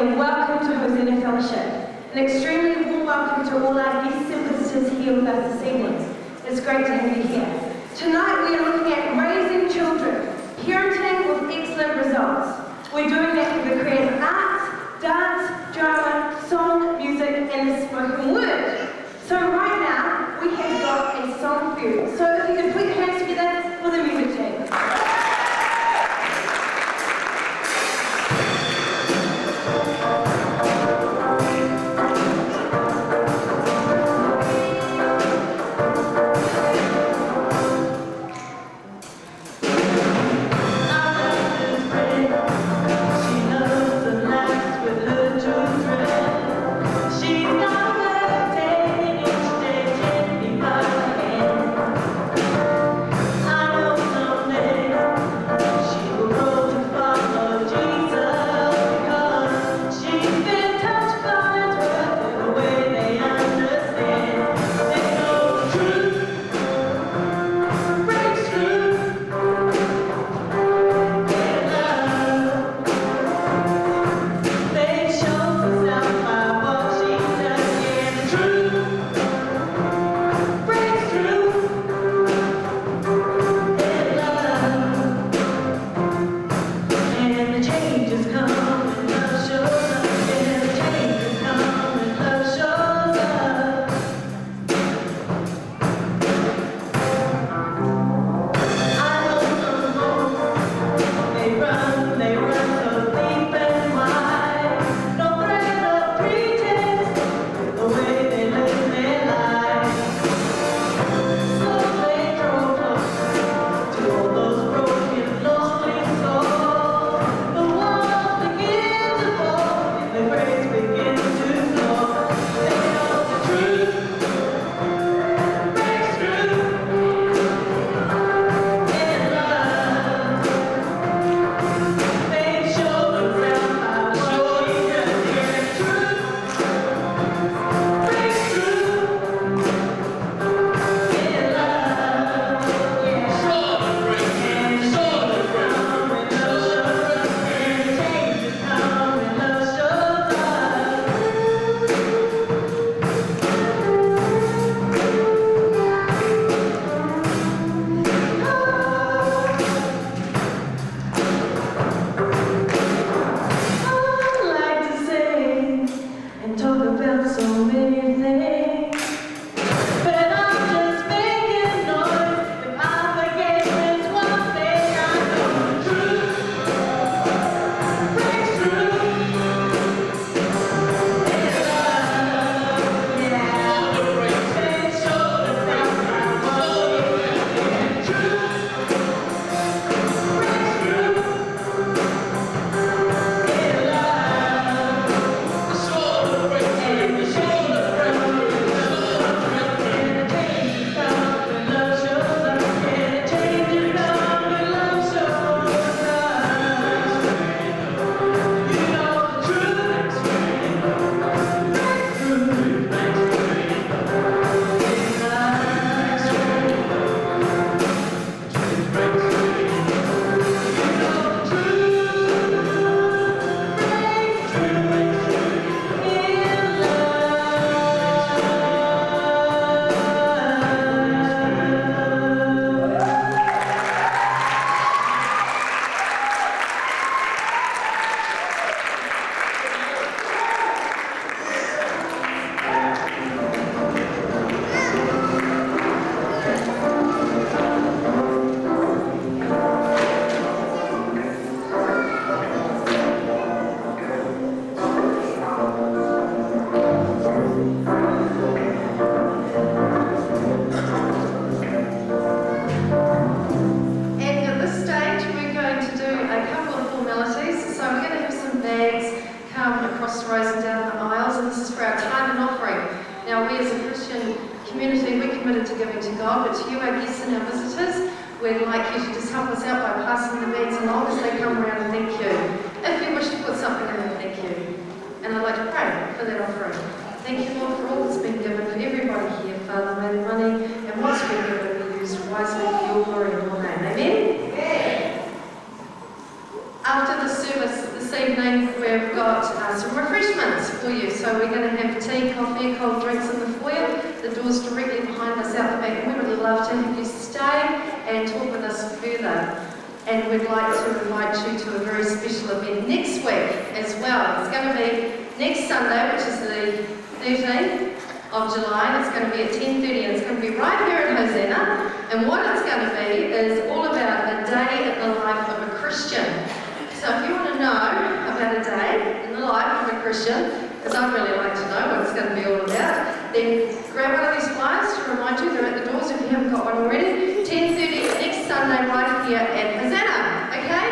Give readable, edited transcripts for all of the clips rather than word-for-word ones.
and welcome to Hosanna Fellowship. An extremely warm welcome to all our guests and visitors here with us this evening. It's great to have you here. Tonight we are looking at raising children, parenting with excellent results. We're doing that through the creative arts, dance, drama, song, music and the spoken word. So right now we have got a song for you. So if you could put your hands together for the music team. We'd like you to just help us out by passing the bags along as they come around and thank you. If you wish to put something in there, thank you. And I'd like to pray for that offering. Thank you, Lord, for all that's been given for everybody here, Father. May the money and what's been given be used wisely for your glory and your name. Amen? Amen. After the service this evening, we've got some have tea, coffee, cold drinks in the foyer. The door's directly behind us out the back. We would love to have you stay and talk with us further. And we'd like to invite you to a very special event next week as well. It's going to be next Sunday, which is the 13th of July, and it's going to be at 10:30, and it's going to be right here in Hosanna. And what it's going to be is all about a day in the life of a Christian. So if you want to know about a day in the life of a Christian, because I'd really like to know what it's going to be all about, then grab one of these flyers to remind you. They're at the doors if you haven't got one already. 10:30 next Sunday right here at Hosanna, okay?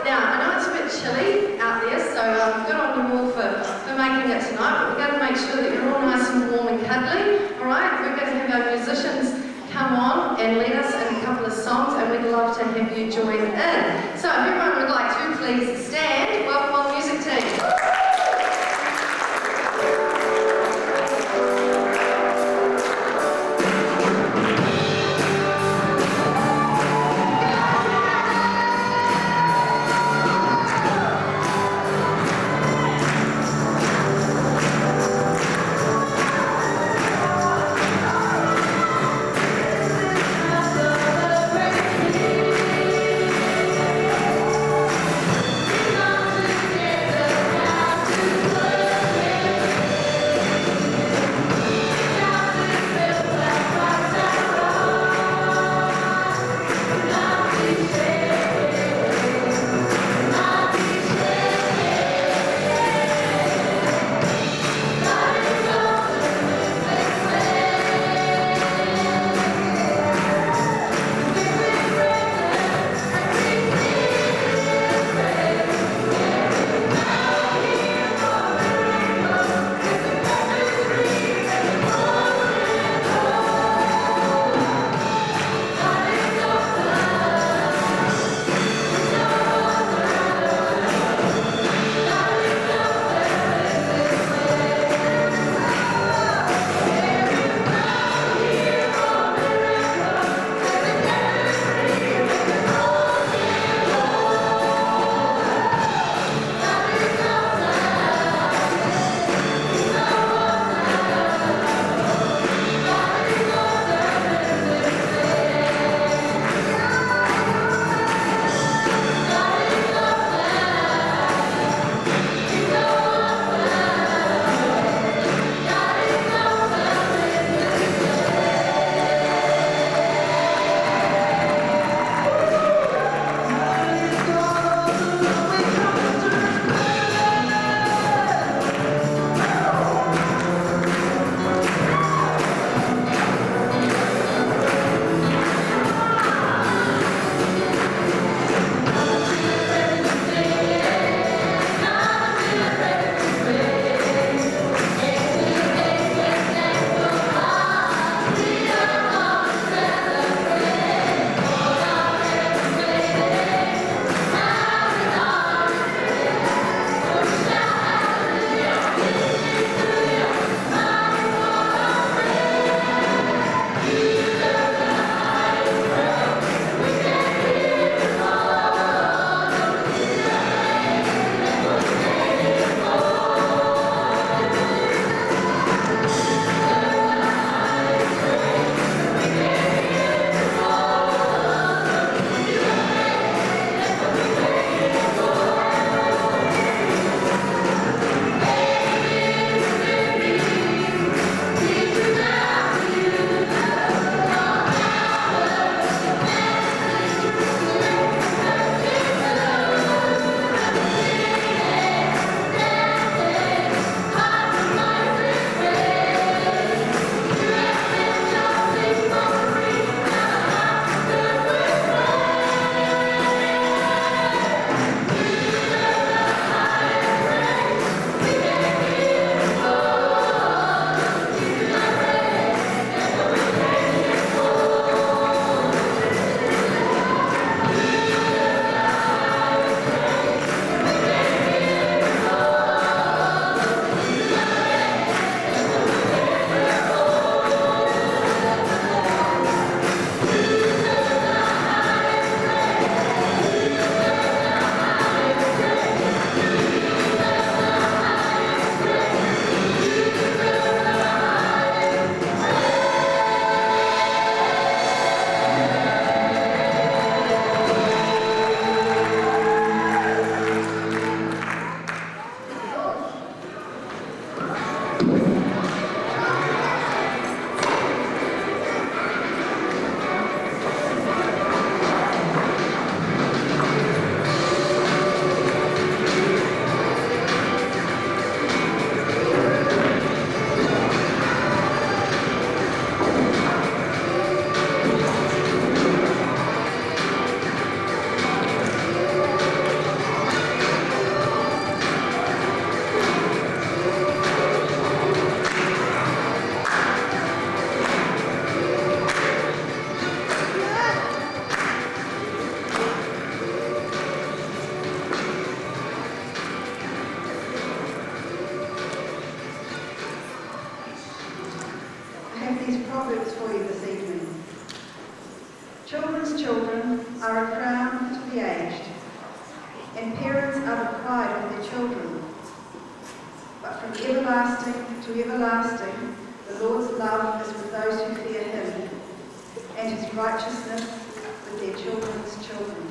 Now, I know it's a bit chilly out there, so good on you all for making it tonight, but we're going to make sure that you're all nice and warm and cuddly, all right? We're going to have our musicians come on and lead us in a couple of songs, and we'd love to have you join in. So if everyone would like to, please stand. Welcome on music team. these proverbs for you this evening. Children's children are a crown to the aged, and parents are the pride of their children. But from everlasting to everlasting, the Lord's love is with those who fear him, and his righteousness with their children's children.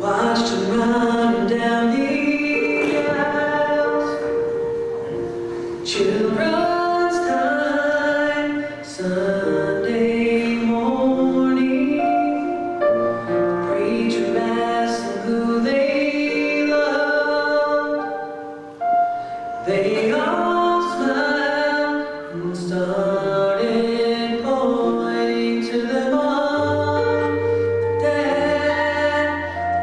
Watched him run down the aisles. Children's time, Sunday morning. Preacher asking who they loved. They all smiled and started pointing to their mom, dad,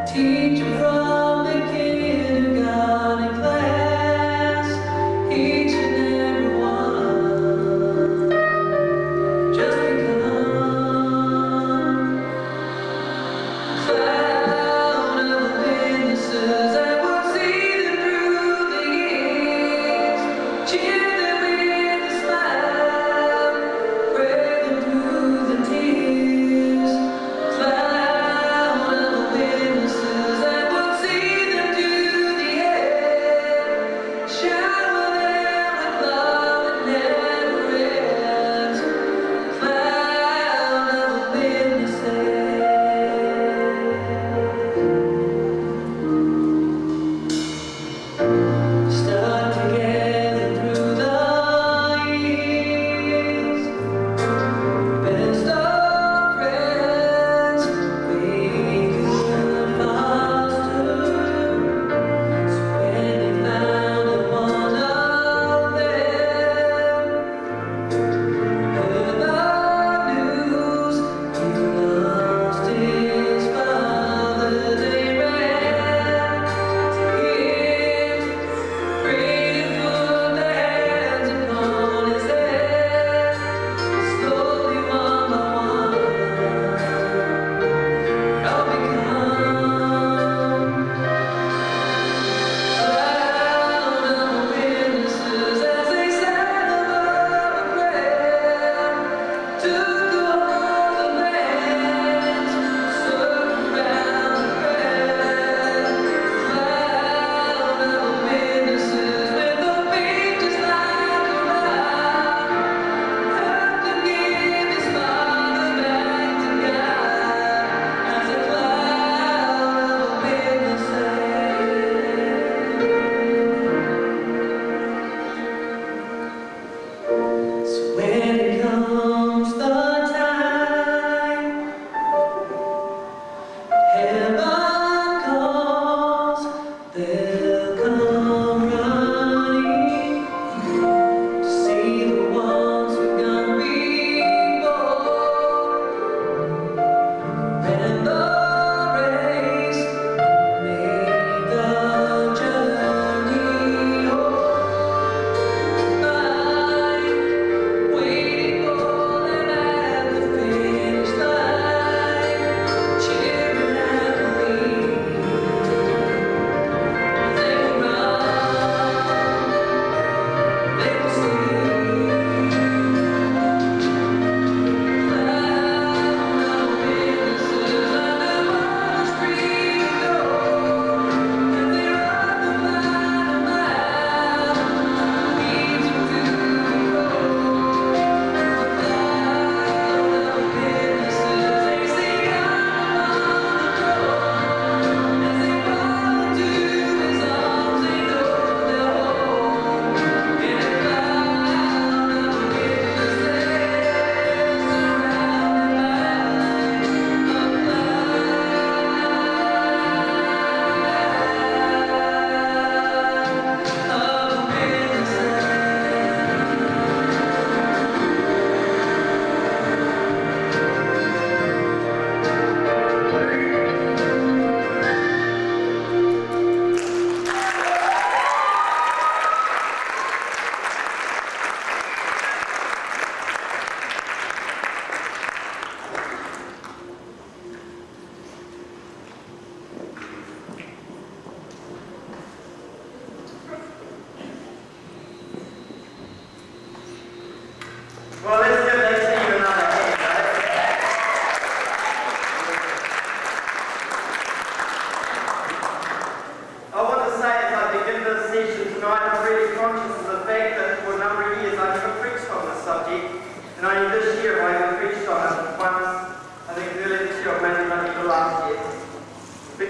teacher from the kindergarten class, each and every one, just become cloud of witnesses that will see them through the years, cheer them with the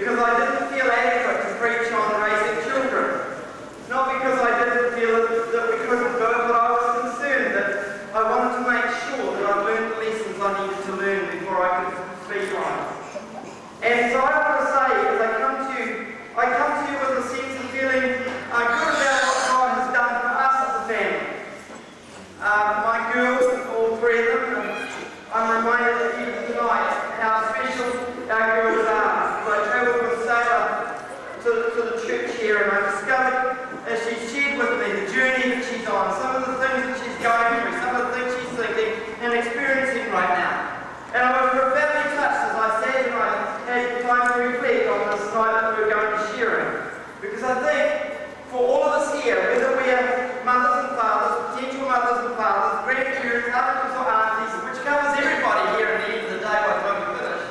because I didn't feel adequate to preach on raising children. Not because I didn't feel that we couldn't do it, but I was concerned that I wanted to make sure that I learned the lessons I needed to learn before I could speak on it. And so I want to say, as I come to you with a sense of feeling good about what God has done for us as a family. My girls, all three of them, I'm reminded even tonight how special our girls are. I travelled with Sarah to the church here, and I discovered, as she shared with me, the journey that she's on, some of the things that she's going through, some of the things she's thinking and experiencing right now. And I was profoundly touched as I sat and I had time to reflect on this night that we were going to share it. Because I think for all of us here, whether we are mothers and fathers, potential mothers and fathers, grandparents, uncles or aunties, which covers everybody here at the end of the day by the time we finish,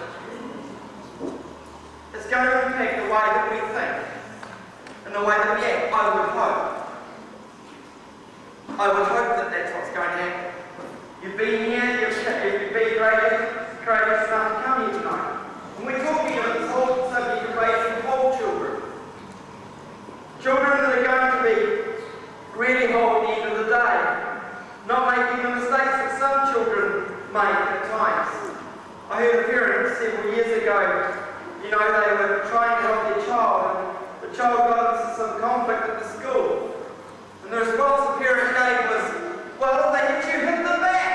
it's going to impact the way that we think and the way that we act. I would hope. I would hope that that's what's going to happen. You've been here, you've been courageous enough to come here tonight. And we're talking about this whole subject of raising whole children. Children that are going to be really whole at the end of the day. Not making the mistakes that some children make at times. I heard a parent several years ago, they were trying to help their child, and the child got into some conflict at the school. And the response the parent gave was, well, if they hit you, hit them back.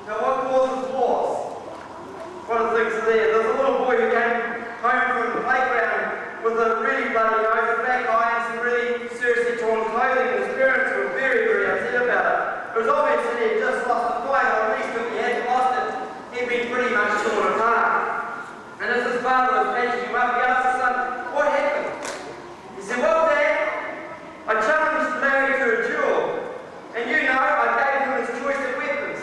Now what causes wars? One of the things there, there's a little boy who came home from the playground with a really bloody nose, a black eye, and some really seriously torn clothing, and his parents were very, very upset about it. It was obvious that he had just lost the fight, or at least if he hadn't lost it, he'd been pretty much torn apart. And as his father was patching him up, he asked his son, what happened? He said, well, Dad, I challenged Larry to a duel, and I gave him his choice of weapons.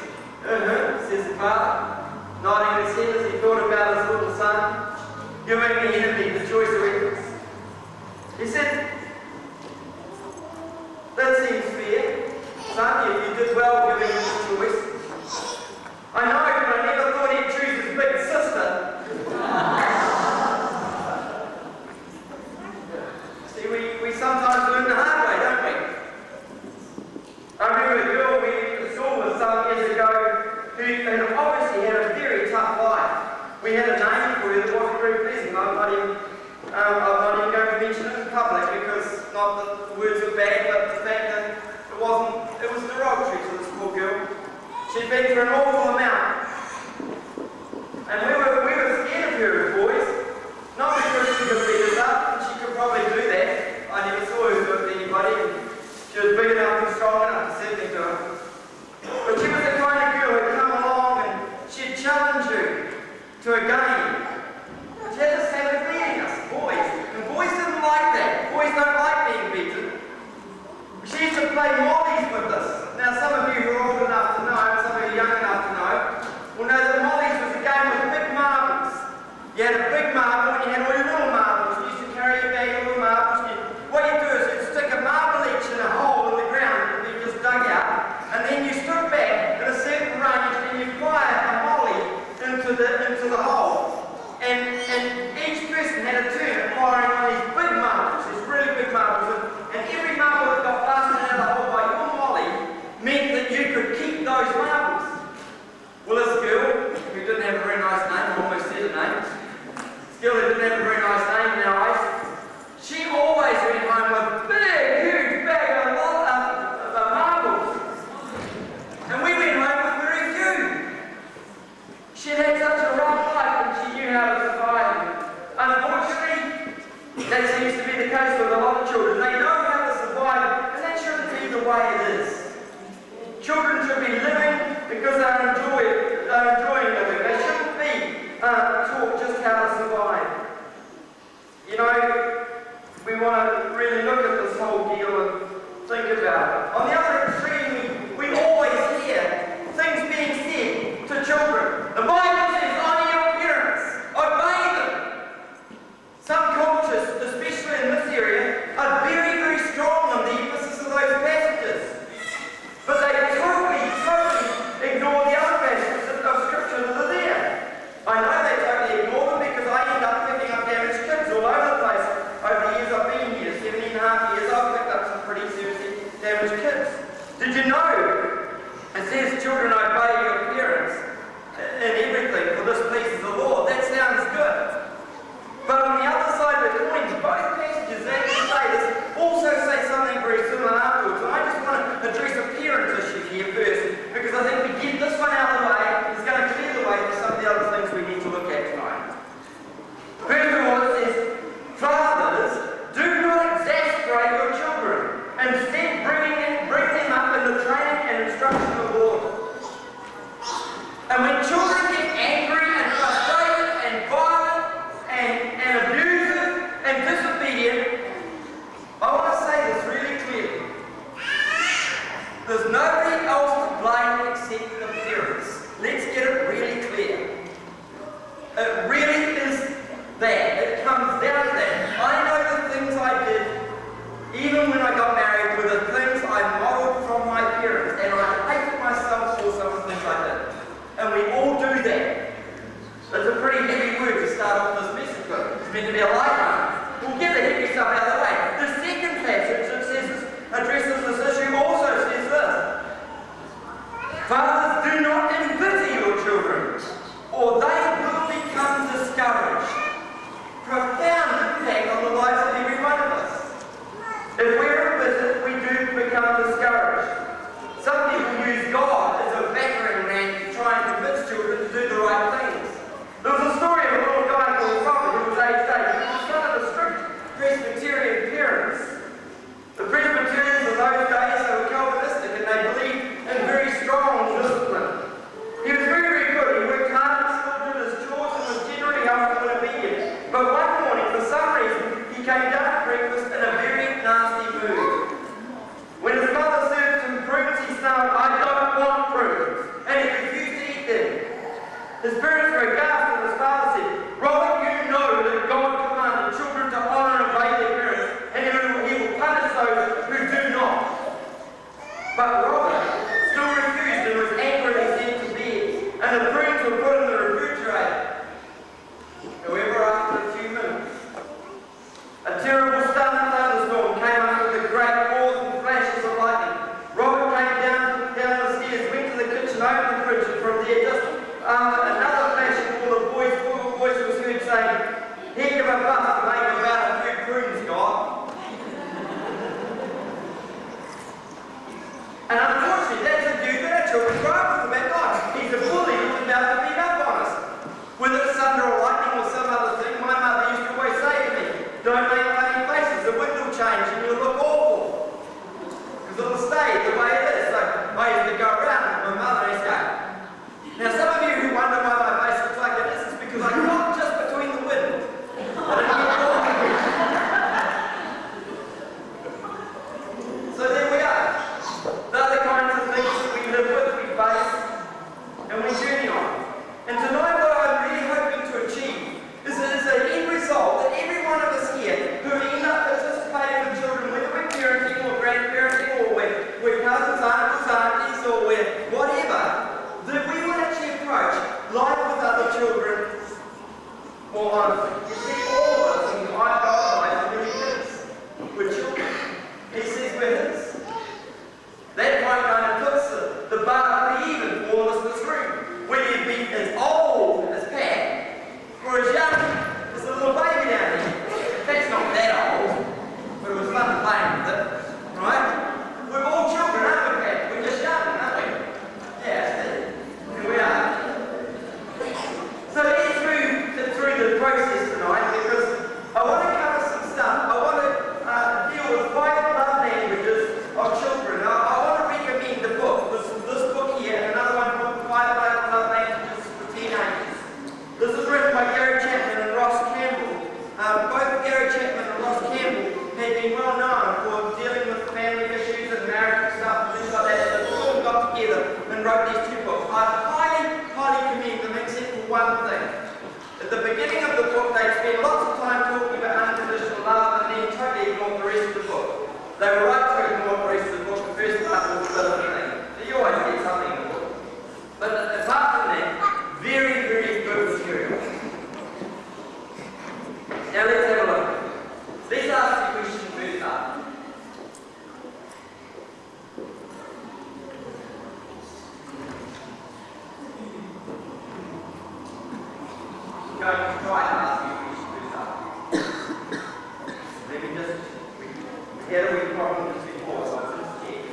Says the father, nodding his head as he thought about his little son, giving the enemy the choice of weapons. He said, that seems fair. Son, you did well giving him his choice. I know, but I never thought he'd choose his big sister. See, we sometimes learn the hard way, don't we? I remember a girl we went to school with some years ago who had obviously had a very tough life. We had a name for her that wasn't very pleasant. I'm not even going to mention it in public because not that the words were bad, but the fact that it was derogatory to this poor girl. She'd been through an awful amount. And we were scared of her as boys. Not because she could beat us up, and she could probably do that. I never saw her do it to anybody. She was big enough and strong enough to set me to it. But she was the kind of girl who'd come along and she'd challenge you to a game. She had this habit of beating us, boys. And boys didn't like that. Boys don't like being beaten. She used to play mollies with us. Now some of you who are old enough to know, some of you young enough to know, Did you know it says, children, obey your parents in everything, for this pleases the Lord? That sounds good. But on the other side of the coin, both passages that say this also say something very similar afterwards. And I just want to address a parent issue here first, because I think we get this one out of the way, it's going to clear the way for some of the other things we need to look at tonight. First of all, it says, fathers, do not exasperate your children. Instead, bring them up in the training and instruction of the Lord. And when children get angry and frustrated and violent and abusive and disobedient, I want to say this really clearly. There's nobody else to blame except the parents. Let's get it really clear. It really is that. It comes down to that. I know the things I did, even when I got married, were the things I modelled from my parents, and I hated myself for some of the things I did. And we all do that. That's a pretty heavy word to start off this message with. It's meant to be a light one. We'll get the heavy stuff out of the way. The second passage that says addresses this issue also says this. Fathers, do not embitter your children, or they will become discouraged. Profound impact on the lives of every one of us. If we're embittered, we do become discouraged. Some people use God as a battering ram to try and convince children to do the right things. There was a story of a little guy called Colville who was aged 8. He was son of a strict Presbyterian parents. The Presbyterians of those days, they were Calvinistic and they believed in very strong discipline. He was very, very good. He worked hard and still did his chores and was generally helpful and obedient. But one morning, for some reason, he came down to breakfast in a very nasty mood. When his mother served him prunes, he snarled, "I don't want prunes," and he refused to eat them. His parents were aghast and his father said, "Robert, you know that God commanded children to honour and obey their parents, and he will punish those who do not." But Robert still refused and was angry and sent to bed, and the prunes were put in the refrigerator. However, after a few minutes, a terrible thunderstorm came up with a great roars and flashes of lightning. Robert came down the stairs, went to the kitchen, opened the fridge, and from there, just another flash of all the voice was heard saying, "Heck of a fuss to make about a few prunes, God." And unfortunately, that's a view that our children grow up with about God. He's a bully who's about to beat up on us. Whether it's thunder or lightning or some other thing, my mother used to always say to me, "Don't make funny faces, the wind will change and you'll look awful." Because it'll stay the way it is. So I used to go around with my mother and say, now some of you who wonder why my face looks like it is because I got just between the wind. I didn't get caught. So there we are. They're the kinds of things that we live with, we face, and we journey on. And tonight what I'm really hoping to achieve is that as an end result that every one of us here who end up participating with children, whether we're parenting or grandparenting or we're cousins, uncles, aunties or we're whatever, that we will actually approach life with other children more honestly. You see, all of us in God's eyes are really his. We're children. He says we're his. That point kind of puts the bar pretty even for all of us in this room. Whether you be as old as Pat or as young as a little baby down there. Pat's not that old, but it was fun playing with it, right? We're all children, aren't we, Pat? We're just young, aren't we? Yeah, here we are. So let's move through the process tonight because I want to cover some stuff. I want to deal with 5 love languages of children. I want to recommend the book. This book here and another one called 5 Love Languages for Teenagers. This is written by Gary Chapman and Ross Campbell. Both Gary Chapman and Ross Campbell had been well known for dealing with family issues and marriage stuff and things like that. So they all got together and wrote these 2 books. I highly commend them except for one thing. At the beginning of the book, they spend lots of time talking about unconditional love and then totally ignore the rest of the book. They were right to ignore the rest of the book. The first part was the little thing. You always get something in the book. But apart from that, very, very good material. Now let's have a look. Let's ask the question first up. He had a wee problem just before, so I was just scared.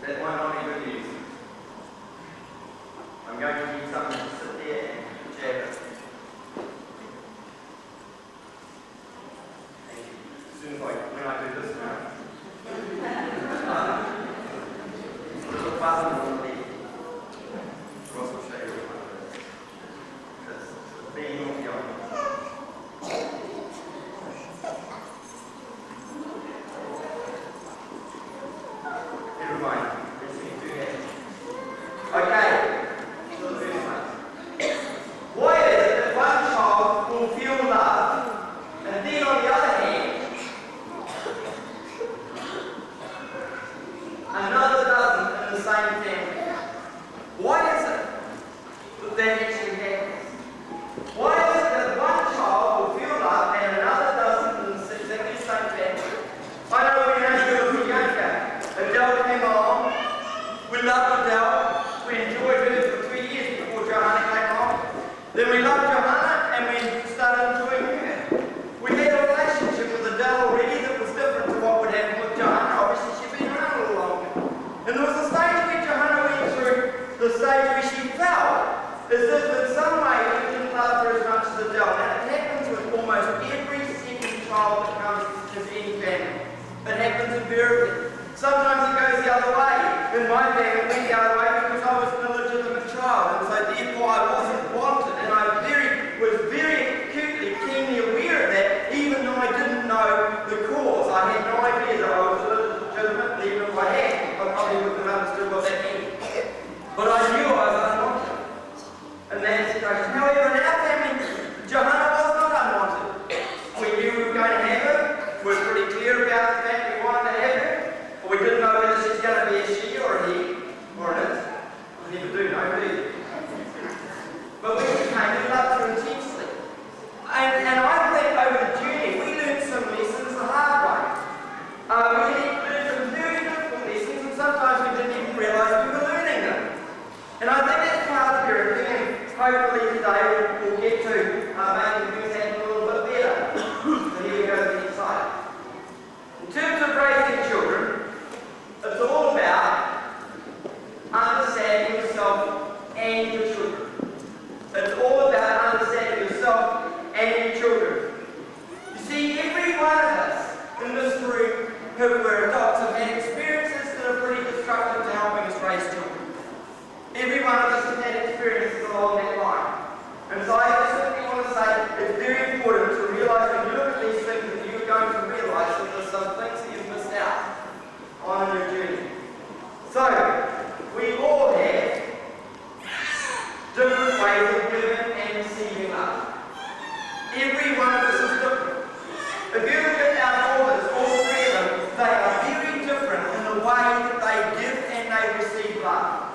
That might not be good news. I'm going to need something to sit there and jab it. Thank you. As soon as when I do this now. Little button on the left. Ross will show you what one it is. That's being naughty on. Never mind. Let's see, do that. Okay. So the first one. Why is it that one child will feel loved, and then on the other hand, another doesn't in the same family? Why is it that that actually happens? Why is it that one child will feel loved and another doesn't in exactly the same family? I know when Angela was younger, Adele came along. We loved Adele. We enjoyed her for 2 years before Johanna came along. Then we loved Johanna and we started enjoying her. We had a relationship with Adele already that was different to what would happen with Johanna. Obviously, she'd been around a little longer. And there was a stage where Johanna went through the stage where she felt as if in some way we didn't love her as much as Adele. And it happens with almost every second child that comes into any family. It happens invariably. Sometimes it goes the other way. In my family, it went the other way because I was an illegitimate child, and so therefore I wasn't wanted, and I was very acutely, keenly aware of that, even though I didn't know the cause. I had no idea that I was illegitimate, even if I had. I probably wouldn't have understood what that meant. But I knew I was unwanted in that situation. However, in our family, Johanna was not unwanted. We knew we were going to have her. We were pretty clear about the fact we wanted to have her. But we didn't know whether she's going to be a she or a he or an it. You never do know, do you? But when she came, we loved her intensely. And I think over the journey, we learned some lessons the hard way. We learned some very difficult lessons, and sometimes we didn't even realise we were learning them. And I think that's part of parenting, and hopefully today we'll get to making things happen a little bit better. So here we go to the next slide. In terms of raising children, it's all about understanding yourself and your children. It's all about understanding yourself and your children. You see, every one of us in this room who were adults have had experiences that are pretty destructive to helping us raise children. Every one of us has had experiences along that line. And so I simply want to say it's very important to realise when you look at these things that you're going to realise that there's some things that you've missed out on your journey. So, we all have different ways of giving and receiving love. Every one of us is different. If you look at our daughters, all three of them, they are very different in the way that they give and they receive love.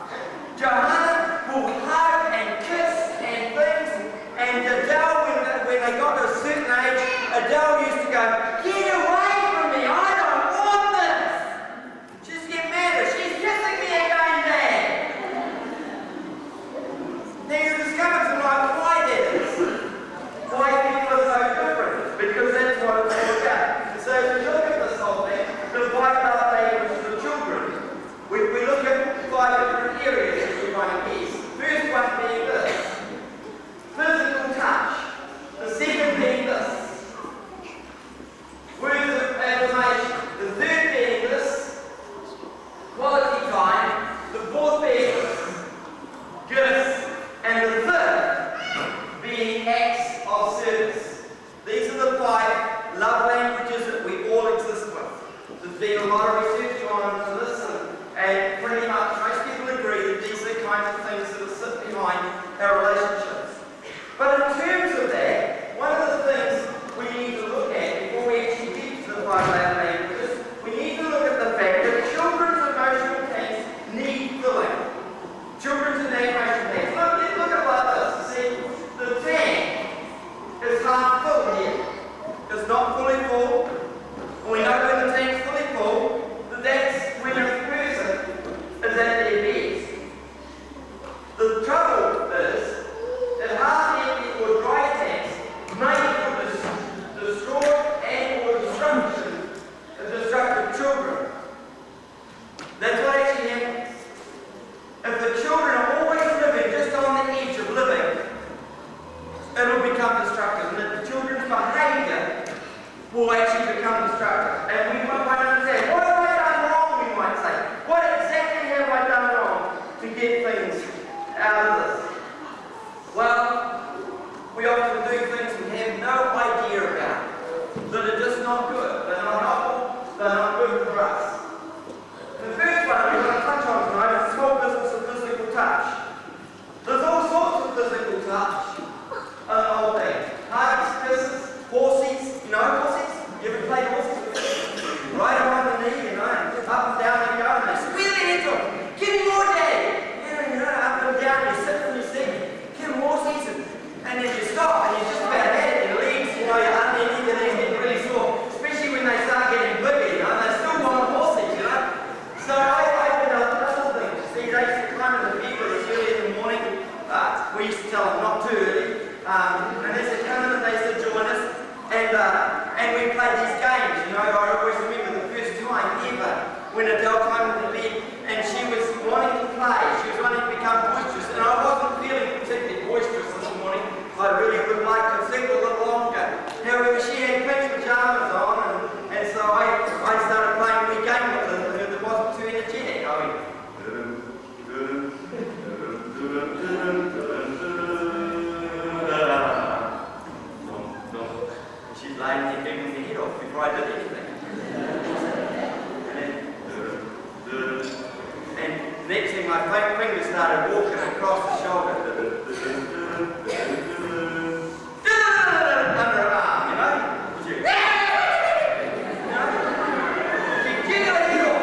Johanna will hug and kiss and things, and Adele, when they got to a certain age, Adele used to go, "Get away from me, I don't want this!" She's getting mad, she's kissing me and going mad. Now you discover tonight why that is. Why people are so good we used to tell them not too early. And they said, come in, and they said, join us. And we played these games, you know. I always remember the first time ever when Adele came in the bed and she was wanting to play. She was wanting to become boisterous. And I wasn't feeling particularly boisterous this morning. I really would like to sleep a little longer. However, she had pink pajamas on, and so I started playing a wee game with her that wasn't too energetic. I went, she's laying there giving the head off before I did anything. And next thing my fingers started walking across the shoulder. Under her arm, you know? She'd jiggle her head off.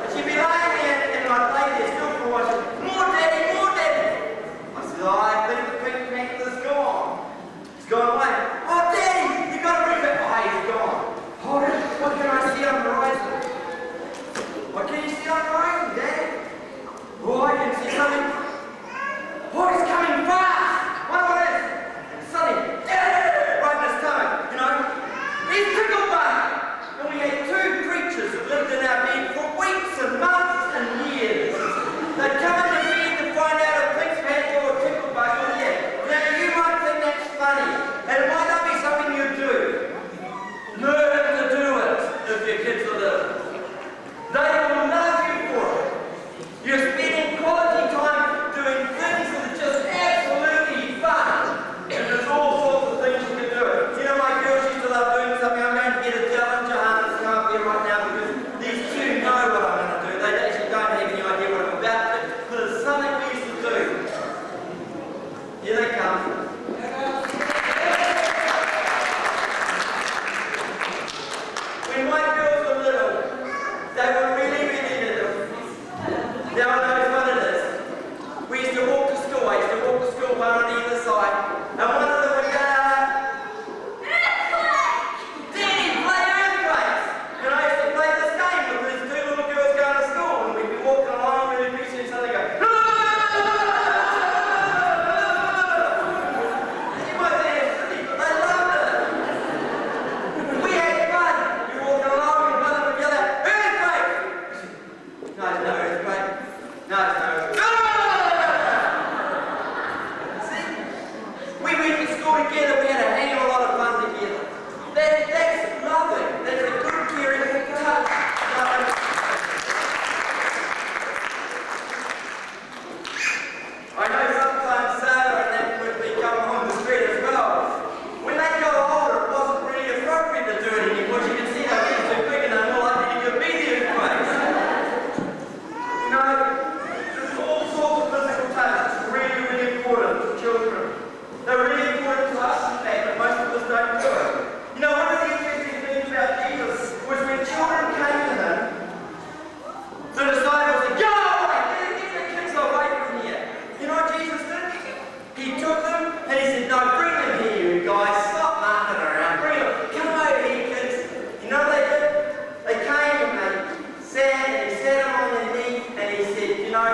And she'd be lying there and I'd lay there still for a while. She'd say, more daddy, more daddy. I said, oh, I think the pink panther's gone. It's gone away. Oh, daddy, you got to bring it. Oh, he's gone. Oh, what can I see on the horizon? What can you see on the horizon, Dad? Oh, I can see something. Oh, it's coming fast. What it is? And suddenly, right in his stomach, you know. He's Ticklebug. And we had two creatures that lived in our bed for weeks and months and years. They'd come into bed to find out if Pink Panther or Ticklebug were there. Now, you might think that's funny, and it might not be something you do. Learn to do it if your kids are little. They will love you for it. You're spending quality time doing things that are just absolutely fun. And there's all sorts of things you can do. You know, my girls used to love doing something. I'm going to get Adele and Johanna to come up here right now because these two know what I'm going to do. They actually don't have any idea what I'm about to do. But it's something we used to do. Here they come. When my girls were little, they were really, really little. Now I know what it is. We used to walk to school. I used to walk to school, one on either side. And one of them would go, Daddy, play earthquakes! And I used to play this game with these two little girls going to school. And we'd be walking along really peacefully and suddenly go, you might say it's silly, but they loved it. We had fun. We were walking along and one of them would yell out, earthquake! No, it's no earthquake. No, it's no earthquake. See? We went to school together. We had a hang of a lot of fun together. That's loving. That's a good, caring touch. I know sometimes Sarah and them would be coming on the street as well. When they got older, it wasn't really appropriate to do it anymore. You can see they're getting too big and they're more likely to get obedient ways. You know, there's all sorts of physical touch. It's really, really important to children. They're really important to us, in fact, but most of us don't do it. You know, one of the interesting things about Jesus was when children came to him, the disciples said, go away, get the kids away from here. You know what Jesus did? He took them and he said, no, bring them here, you guys. Stop marking around. Bring them. Come over here, kids. You know what they did? They came and they sat and he sat them on their knee and he said, you know,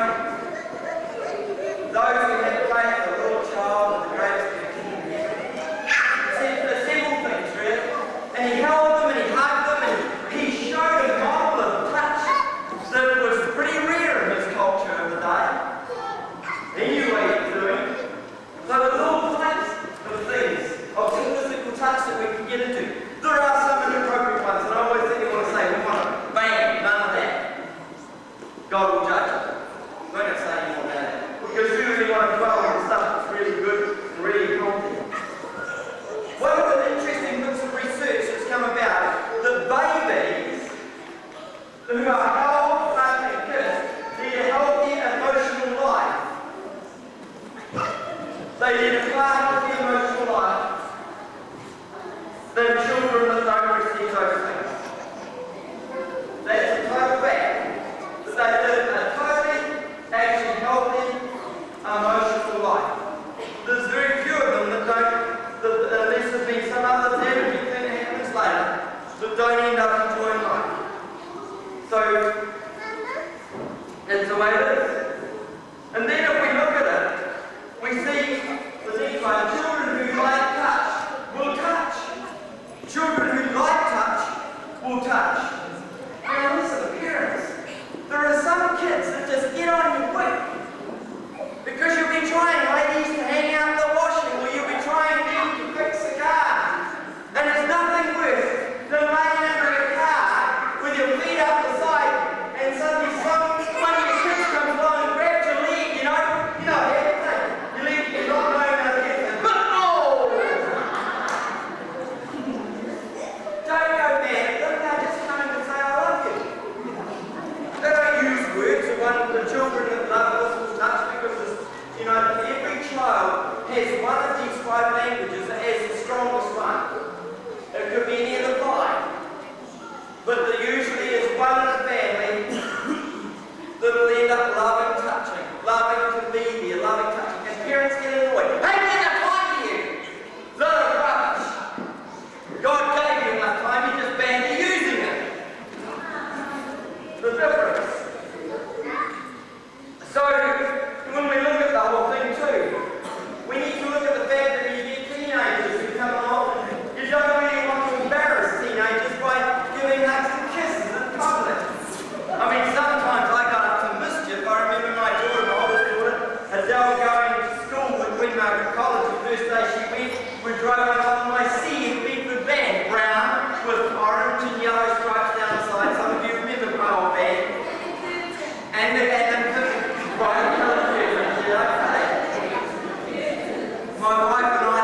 those who have faith, the little child, and the greatest of the kingdom. He said several things, really. And he held them and he hugged them and he showed a model of touch that was pretty rare in his culture of the day. He knew what he was doing. So the little types of things, of physical touch that we can get into. There are some inappropriate ones, and I always think you want to say, we want to bang, none of that. God will judge us. I'm not going to say any more about that. Because we really want to dwell on stuff that's really good and really healthy. One of the interesting bits of research that's come about, that babies who are held and kids lead a healthy emotional life. They lead a far healthy emotional life than children that don't receive those things. That's a total fact. That they live a totally, actually healthy emotional life. There's very few of them that don't, unless there's been some other damaging thing that happens later, that don't end up enjoying life. So, that's the way it is. And then if we look at it, we We see the next one. Children who like touch will touch. Children who like touch will touch. Now listen, parents, there are some kids that just get on your wick because you'll be trying, ladies, to hang out the washing, or you'll be trying to fix the car. And it's nothing worse than laying under a car with your feet up the side and suddenly one of your kids comes along and grabs your leg, you know everything. Your leg, you're not knowing how to get it. But oh! Don't go mad at them, they're just coming to say I love you. They don't use words. The children that love us will touch because every child has one of these 5 languages that has the strongest one. It could be any of the 5. But there usually is one in the family that will end up loving touching, loving to be there, loving touching. And parents get annoyed. Hey, get enough time for you! Lot of rubbish. God gave you enough time, you just badly using it. The difference. So, when we look at the whole thing too, we need to look at the fact that you get teenagers who come along. You don't really want to embarrass teenagers by giving hugs and kisses in public. I mean, sometimes I got up to mischief. I remember my daughter, my oldest daughter, Adele, going to school with Queen Margaret College. The first day she went, we drove on my sea Bedford van, brown with orange and yellow stripes down the side. Some of you remember my old van. And my wife and I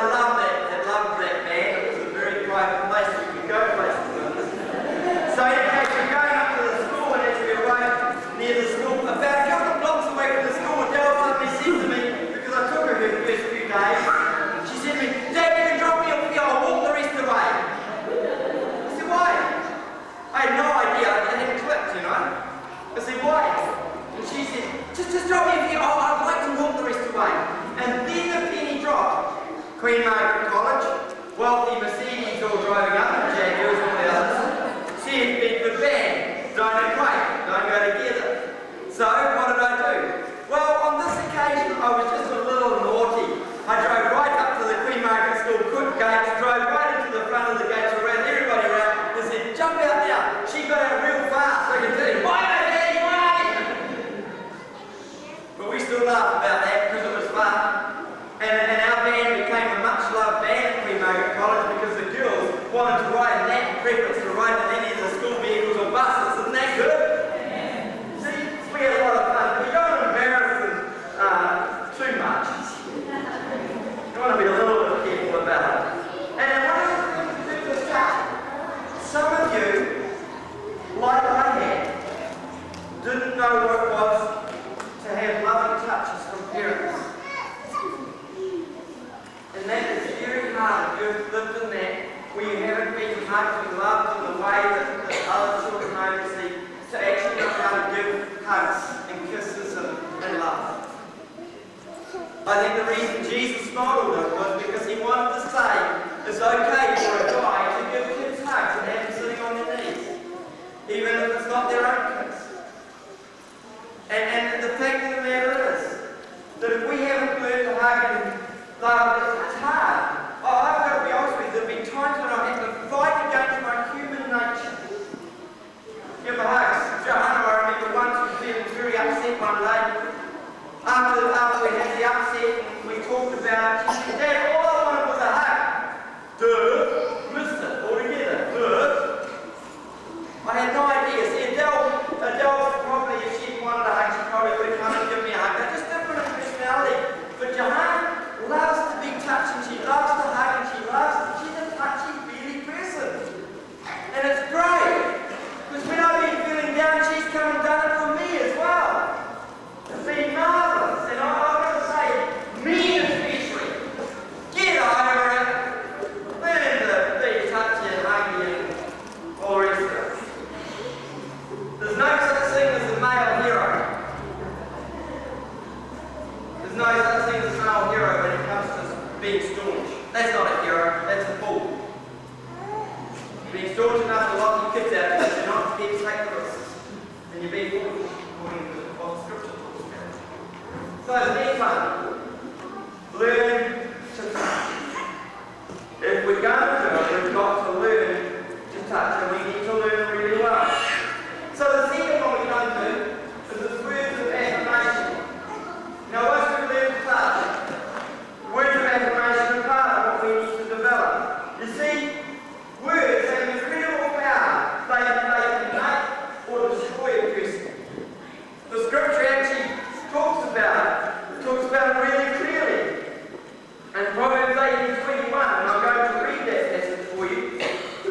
loved that van. It was a very private place. We could go places. So anyway, we're going up to the school, and as we arrived near the school, about a couple of blocks away from the school, Adele suddenly said to me, because I took her the first few days, she said to me, "Dad, you can drop me off here, I'll walk the rest of the way." I said, "Why?" I had no idea. It hadn't clicked, I said, "Why?" And she said, just drop me off here, I'd like to walk the rest of the way. And then the penny dropped. Queen Margaret College, wealthy Mercedes all driving up, and Jaguars and all the others. Said Bedford van, don't equate, don't go together. So what did I do? Well, on this occasion, I was just a little naughty. I drove right up to the Queen Margaret School gates, drove right into the front of the gates, ran everybody around, and said, "Jump out now." She got out real fast, so I could tell you, "Why, Daddy, why?" But we still laughed about that because it was fun. And our van became a much loved van at Queen Margaret College because the girls wanted to ride in that in preference to ride in any of the school vehicles or buses. Isn't that good? Yeah. See, we had a lot of fun. But you don't want to embarrass them too much. You want to be a little bit careful about it. And one of the things to do with touch, some of you, like I had, didn't know what it was to have loving touches from parents. And that is very hard if you've lived in that, where you haven't been hugged and loved in the way that other children oversee, to actually know how to give hugs and kisses and love. I think the reason Jesus modeled it was because he wanted to say it's okay for a guy to give kids hugs and have them sitting on their knees, even if it's not their own kids. And the fact of the matter is that if we haven't learned to hug and love, it's hard. I've got to be honest with you, there have been times when I've had to fight against my human nature. Give a hug. Johanna, I remember once was feeling very upset one day. After we had the upset, we talked about it. She said, "Dad, all I wanted was a hug." Duh. Missed it altogether. Duh. I had no idea. See, Adele probably, if she wanted a hug, she probably would have come and given me a hug. They're just different in personality. But Johanna loves to be touched, and she loves to hug, and she's a touchy-feely person. And it's great. Because when I've been feeling down, she's come and done it for me as well. It's been marvellous. And I've got to say, me especially, get over it. Learn to be touchy and huggy and all the rest of it. There's no such thing as a male hero. There's no such thing as a male hero when it comes to being staunch. That's not a hero, that's a fool. Being staunch enough to lock your kids out because you're not prepared to take the risks. And you're being foolish according to what the scripture talks about. So the next one. learn to touch. If we're going to do it, we've got to learn to touch, and we need to learn really well. So the second one we're going to do is the words of affirmation. Now, once we've learned to touch, words of affirmation are part of what we need to develop. You see, words have incredible power. They can make or destroy a person. The scripture actually talks about it really clearly. And Proverbs 18:21, and I'm going to read that passage for you,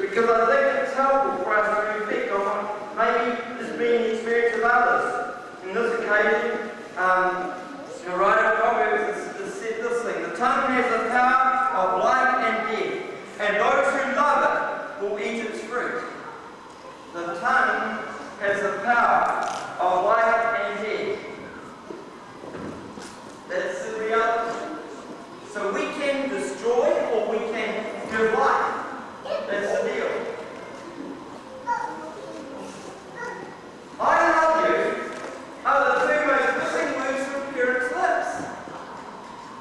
because I think it's helpful for us to reflect on what maybe has been the experience of others. In this occasion, the writer of Proverbs has said this thing: the tongue has the power of life and death, and those who love it will eat its fruit. The tongue has the power of life and death. That's the reality. So we can destroy or we can give life. That's the deal. I love you are the two most missing words from parents' lips.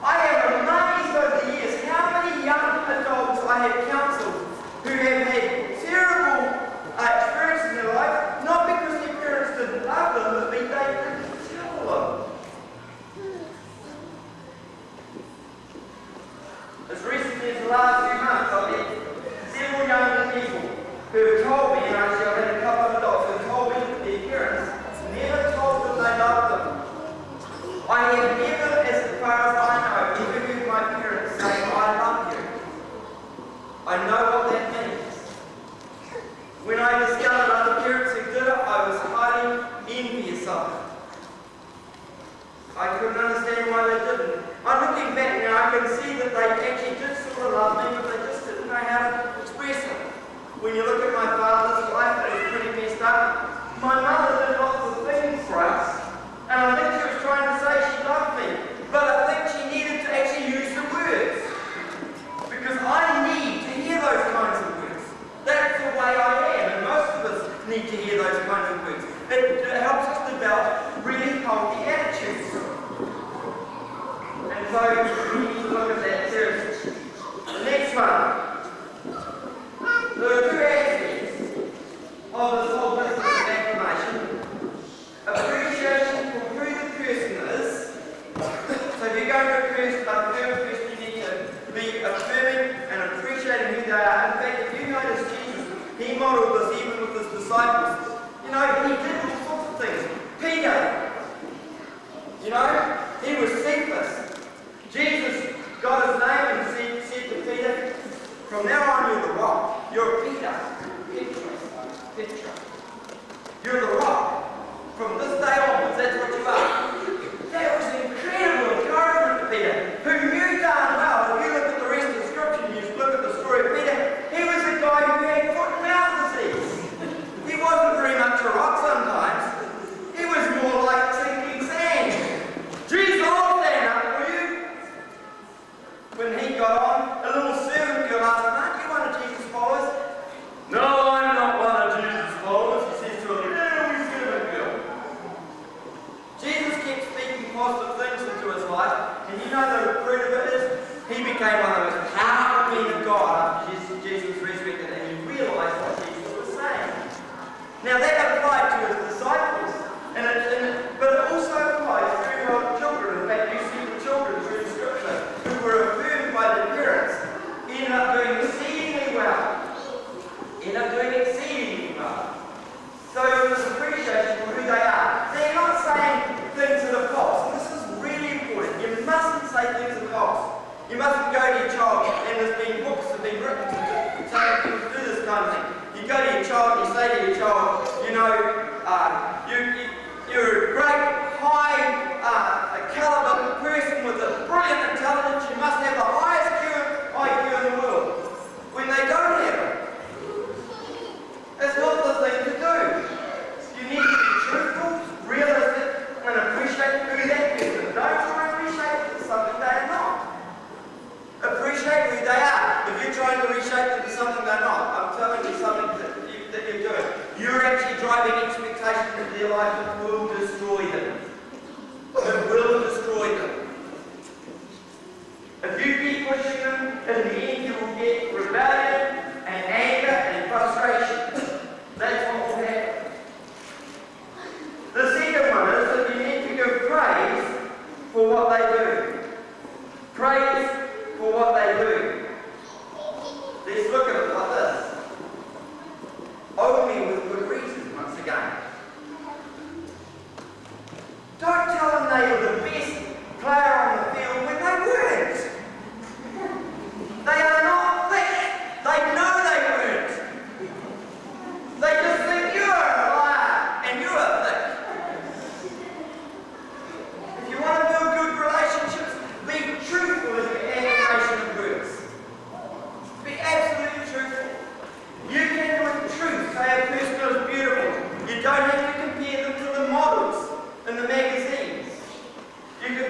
I am amazed over the years how many young adults I have counselled who have had terrible experiences in their life, not because their parents didn't love them, but they didn't tell them. As recently as the last few months, I've met several young people who have told me, and actually I've had a couple of adults who have told me that their parents never told them they loved them. I have never, as far as I know, ever heard my parents say, I love you. I know what that means. When I discovered other parents who did it, I was highly envious of it. I couldn't understand why they didn't. I'm looking back now, I can see that they actually did sort of love me, but they just didn't know how to express it. When you look at my father's life, it was pretty messed up. My mother did lots of things for us, and I think she was trying to say she loved me, but I think she needed to actually use the words. Because I need to hear those kinds of words. That's the way I am, and most of us need to hear those kinds of words. It helps us develop really healthy attitudes. And so we need to look at that seriously. The next one. There are two aspects of this whole business of affirmation. Appreciation for who the person is. So if you're going to affirm a person, you need to be affirming and appreciating who they are. In fact, if you notice Jesus, he modeled this even with his disciples. You know, he did all sorts of things. Peter, you know, he was selfless. Jesus got his name and said to Peter, from now on you're the rock. You're Peter. Petra. You're the rock. From this day onwards, that's what you are. That was incredible encouragement to Peter, who knew darn well, if you look at the rest of the scripture and you look at the story of Peter, he was a guy who had foot and mouth disease. He wasn't very much a rock sometimes. He was more like sinking sand. Jesus, I'll stand up for you. When he got on, a little servant girl asked him, aren't you one of Jesus' followers? No, I'm not one of Jesus' followers, he says to a little servant girl. Jesus kept speaking positive things into his life, and you know the fruit of it is, he became one of the most powerful men of God after Jesus was resurrected, and he realised what Jesus was saying. Now that applied to his disciples, but it also applies very well to children. In fact, you see the children through the scripture who were affirmed by their parents ended up doing exceedingly well. So there's appreciation for who they are. They're not saying things that are false. This is really important. You mustn't say things that are false. You mustn't go to your child, and there's been books that have been written to tell people to do this kind of thing. You go to your child and you say to your child, you know,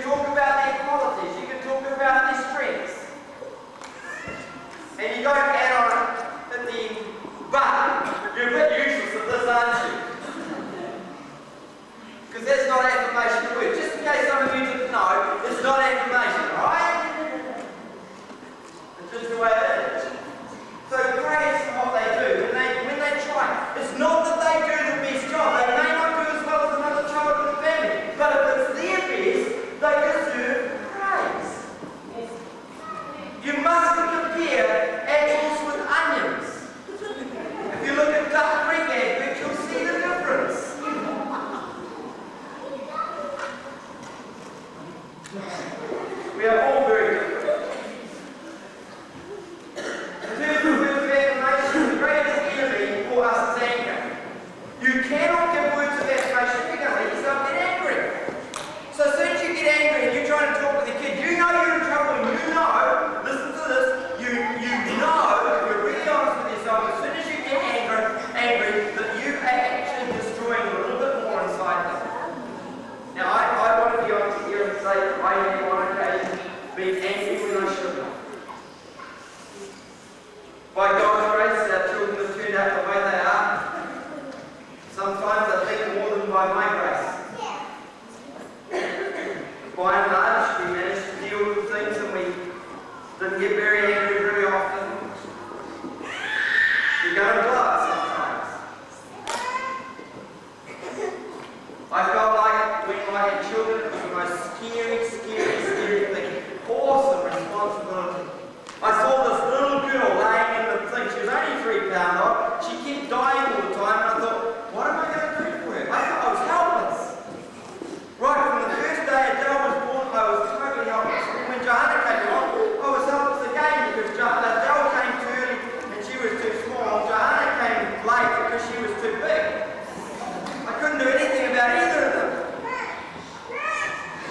talk about their qualities, you can talk about their strengths. And you don't add on at the end, but you're a bit useless at this, aren't you? Because that's not affirmation word. Just in case some of you didn't know, it's not affirmation, right? It's just the way it is. So praise is what they do when they try. It's not that they do the best job. They may not do as well as another child in the family, but if it's their best, they deserve praise. You mustn't compare apples with onions. If you look at Duck Creek adverts, you'll see the difference. We are all very different. In terms of words of affirmation, the greatest enemy for us is anger. You cannot give words of affirmation if you're going to let yourself get angry. So as soon as you get angry and you're trying to talk with a kid, you know you're in trouble and you know, listen to this, you know, if you're really honest with yourself, as soon as you get angry, that you are actually destroying a little bit more inside them. Now, I want to be honest here and say that I have on occasion been angry when I shouldn't. By God's grace, our children have turned out the way they are. Sometimes I think more than by my grace. By and large, we managed to deal with things and we didn't get very angry very often. You're going to blow it sometimes. I felt like when I had children, it was the most scary thing. Awesome responsibility. I saw this little girl laying in the thing. She was only 3 pound old. She kept dying all the time, and I thought, what am I going to do for her? I was helpless. Right from the first day Adele was born, I was totally helpless. And when Johanna came along, I was helpless again because Adele came too early and she was too small. Johanna came late because she was too big. I couldn't do anything about either of them.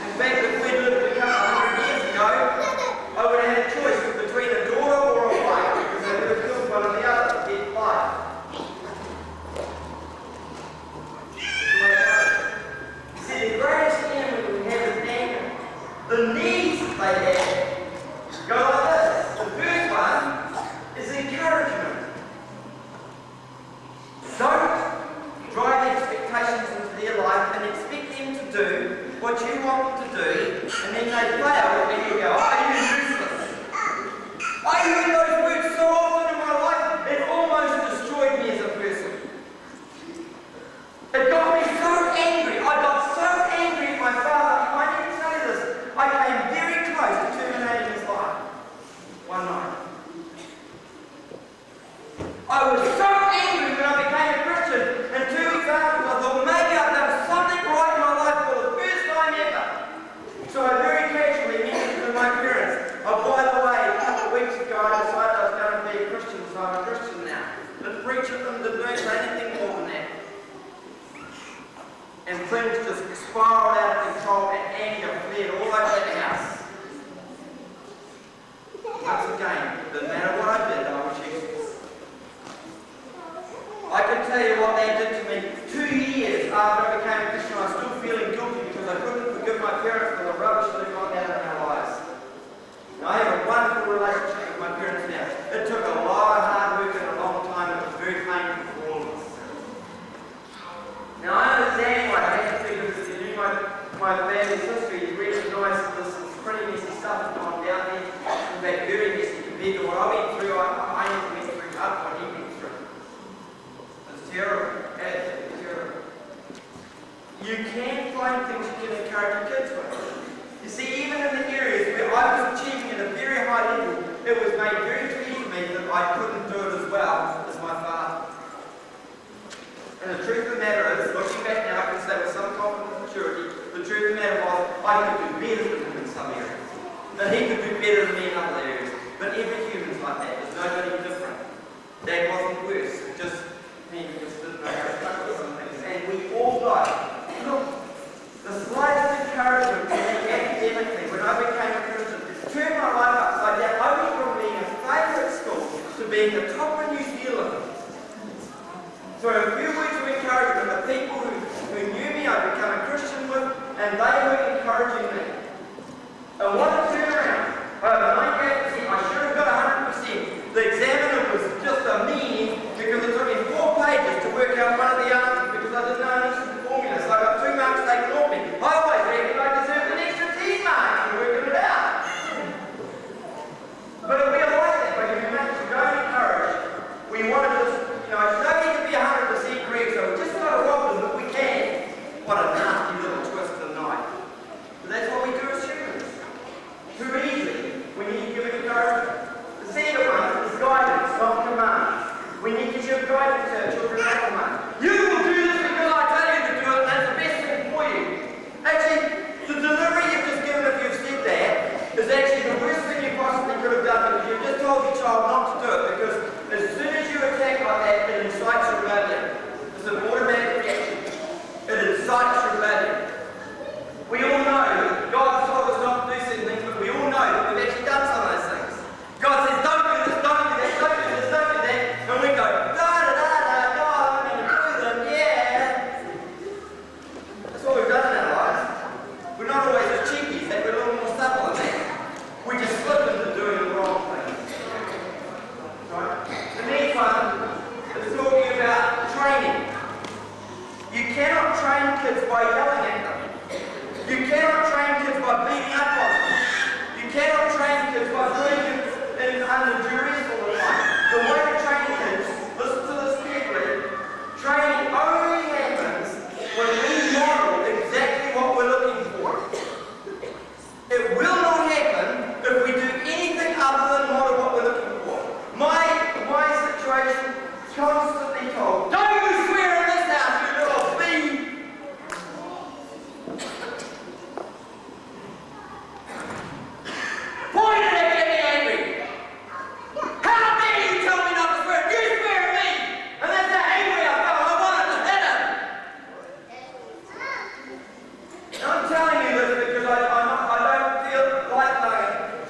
In fact, if we'd lived a couple of 100 years ago, I would have had a choice between a daughter or a wife because they would have killed one or the other to get life. See, the greatest enemy we have is anger. The needs that they have go like this. The first one is encouragement. Don't drive expectations into their life and expect them to do what you want them to do, and then they fail and you go, oh, you're useless. I heard those words so often in my life, it almost destroyed me as a person. It got me so angry. I got so angry at my father. I need to tell you this. I came very close to terminating his life one night. I was so angry when I became a Christian, and 2 weeks afterwards I thought maybe I've done something right in my life for the first time ever. So I very casually mentioned to my parents, oh, by the way, a couple of weeks ago I decided I was going to be a Christian, so I'm a Christian now. Didn't preach at them, didn't do anything more than that. And things just spiraled out of control and anger fled all over the house. Once again, it didn't matter what I did, I was useless. I can tell you what they did to me. 2 years after I became a Christian, I was still feeling guilty because I couldn't forgive my parents for the rubbish that had gone down in our lives. Now, I have a wonderful relationship with my parents now. It took a lot of hard work and a long time. It was very painful for all of us. Now, I understand why I have to, because if you knew my family's history, you recognise that this is pretty messy stuff that's gone down there. In fact, very messy compared to what I went through. I never went through half what he went through. It's terrible. Absolutely terrible. You can find things you can encourage your kids with. You see, even in the areas where I was achieving at a very high level, it was made very clear to me that I couldn't do it as well as my father. And the truth of the matter is, looking back now, I can say with some confidence and maturity, the truth of the matter was, I could do better than him in some areas. That he could do better than me in other areas. But every human's like that. There's nobody different. Dad wasn't worse. It just, he just didn't know how to cope with some things. And we all know. Look, the slightest encouragement to me academically when I became a Christian turned my life upside down. I went from being a favourite school to being the top in New Zealand. So a few words of encouragement, the people who knew me, I'd become a Christian with, and they were encouraging me. And what a turnaround. I have 98%. I should have got 100%. The examiner was just a meanie because it took me 4 pages to work out one of the answers because I didn't understand the formula. So I got 2 marks taken off me. I always reckoned I deserved an extra 10 marks for working it out. But we are like that, but you don't encourage. We want to just, you don't need to be 100% correct, so we just got to rob them if we can. What a nasty little twist of the knife. But that's what we do as humans. Too easy. We need to give encouragement. The second one is guidance, not commands. We need to give guidance to our children, not commands. You will do this because I tell you to do it, and that's the best thing for you. Actually, the delivery you've just given if you've said that is actually the worst thing you possibly could have done because you've just told your child not to do it because as soon as you attack like that, it incites rebellion. It's an automatic reaction. It incites rebellion. We all know that God told us not to do certain things, but we all know that we've actually done some of those things. God says, don't do this, don't do that, don't do this, don't do that, and we go, da-da-da-da, God, I'm going to do them, yeah. That's what we've done in our lives. We're not always as cheeky, we're a little more subtle than that. We just slip into doing the wrong thing. Right? The next one is talking about training. You cannot train kids by yelling at them. You cannot train kids by beating up on them. You cannot train kids by doing it under duress all the time. The way to train kids, listen to this carefully, training only happens when we model exactly what we're looking for. It will not happen if we do anything other than model what we're looking for. My situation constantly told, don't you swear in this house, you little thief! Boy, did it get me angry! How dare you tell me not to swear? You swear at me! And that's how angry I felt. I wanted to hit him! And I'm telling you this because I don't feel like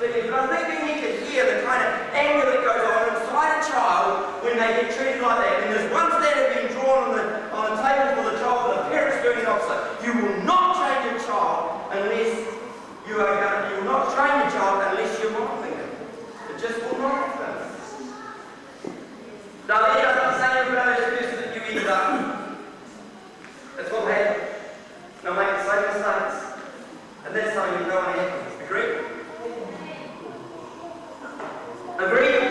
thinking, but I think we need to hear the kind of anger that goes on inside a child when they get treated like that. And there's one standard being drawn on the table for the child, and the parents doing the opposite. You will not train your child unless you will not train your child unless you're modeling it. It just will not happen. Now, they are the same rebellious person that you ended up. That's what will happen. They'll make the same mistakes. And that's something you don't want to happen. Agreed? Agreed?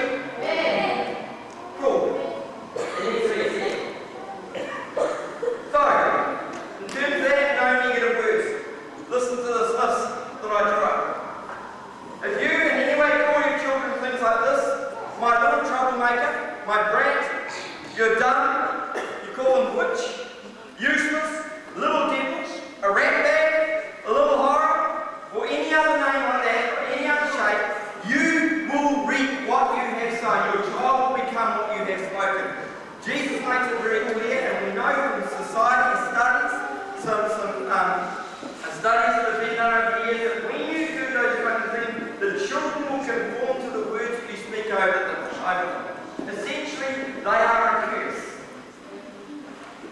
Yeah. Cool. And you see it. So, in terms of that, no negative words. Listen to this list that I drew up. If you in any way call your children things like this, my little troublemaker, my brat, you're dumb, you call them witch, useless, little devil, a rat bag, a little horror, or any other name like that, or any other shape, you will reap what you have sown. Your child will become what you have spoken. Jesus makes it very clear, and we know from society studies, some studies that have been done over the years, that when you do those kind of things, the children will conform to the words that you speak over them. Essentially, they are a curse.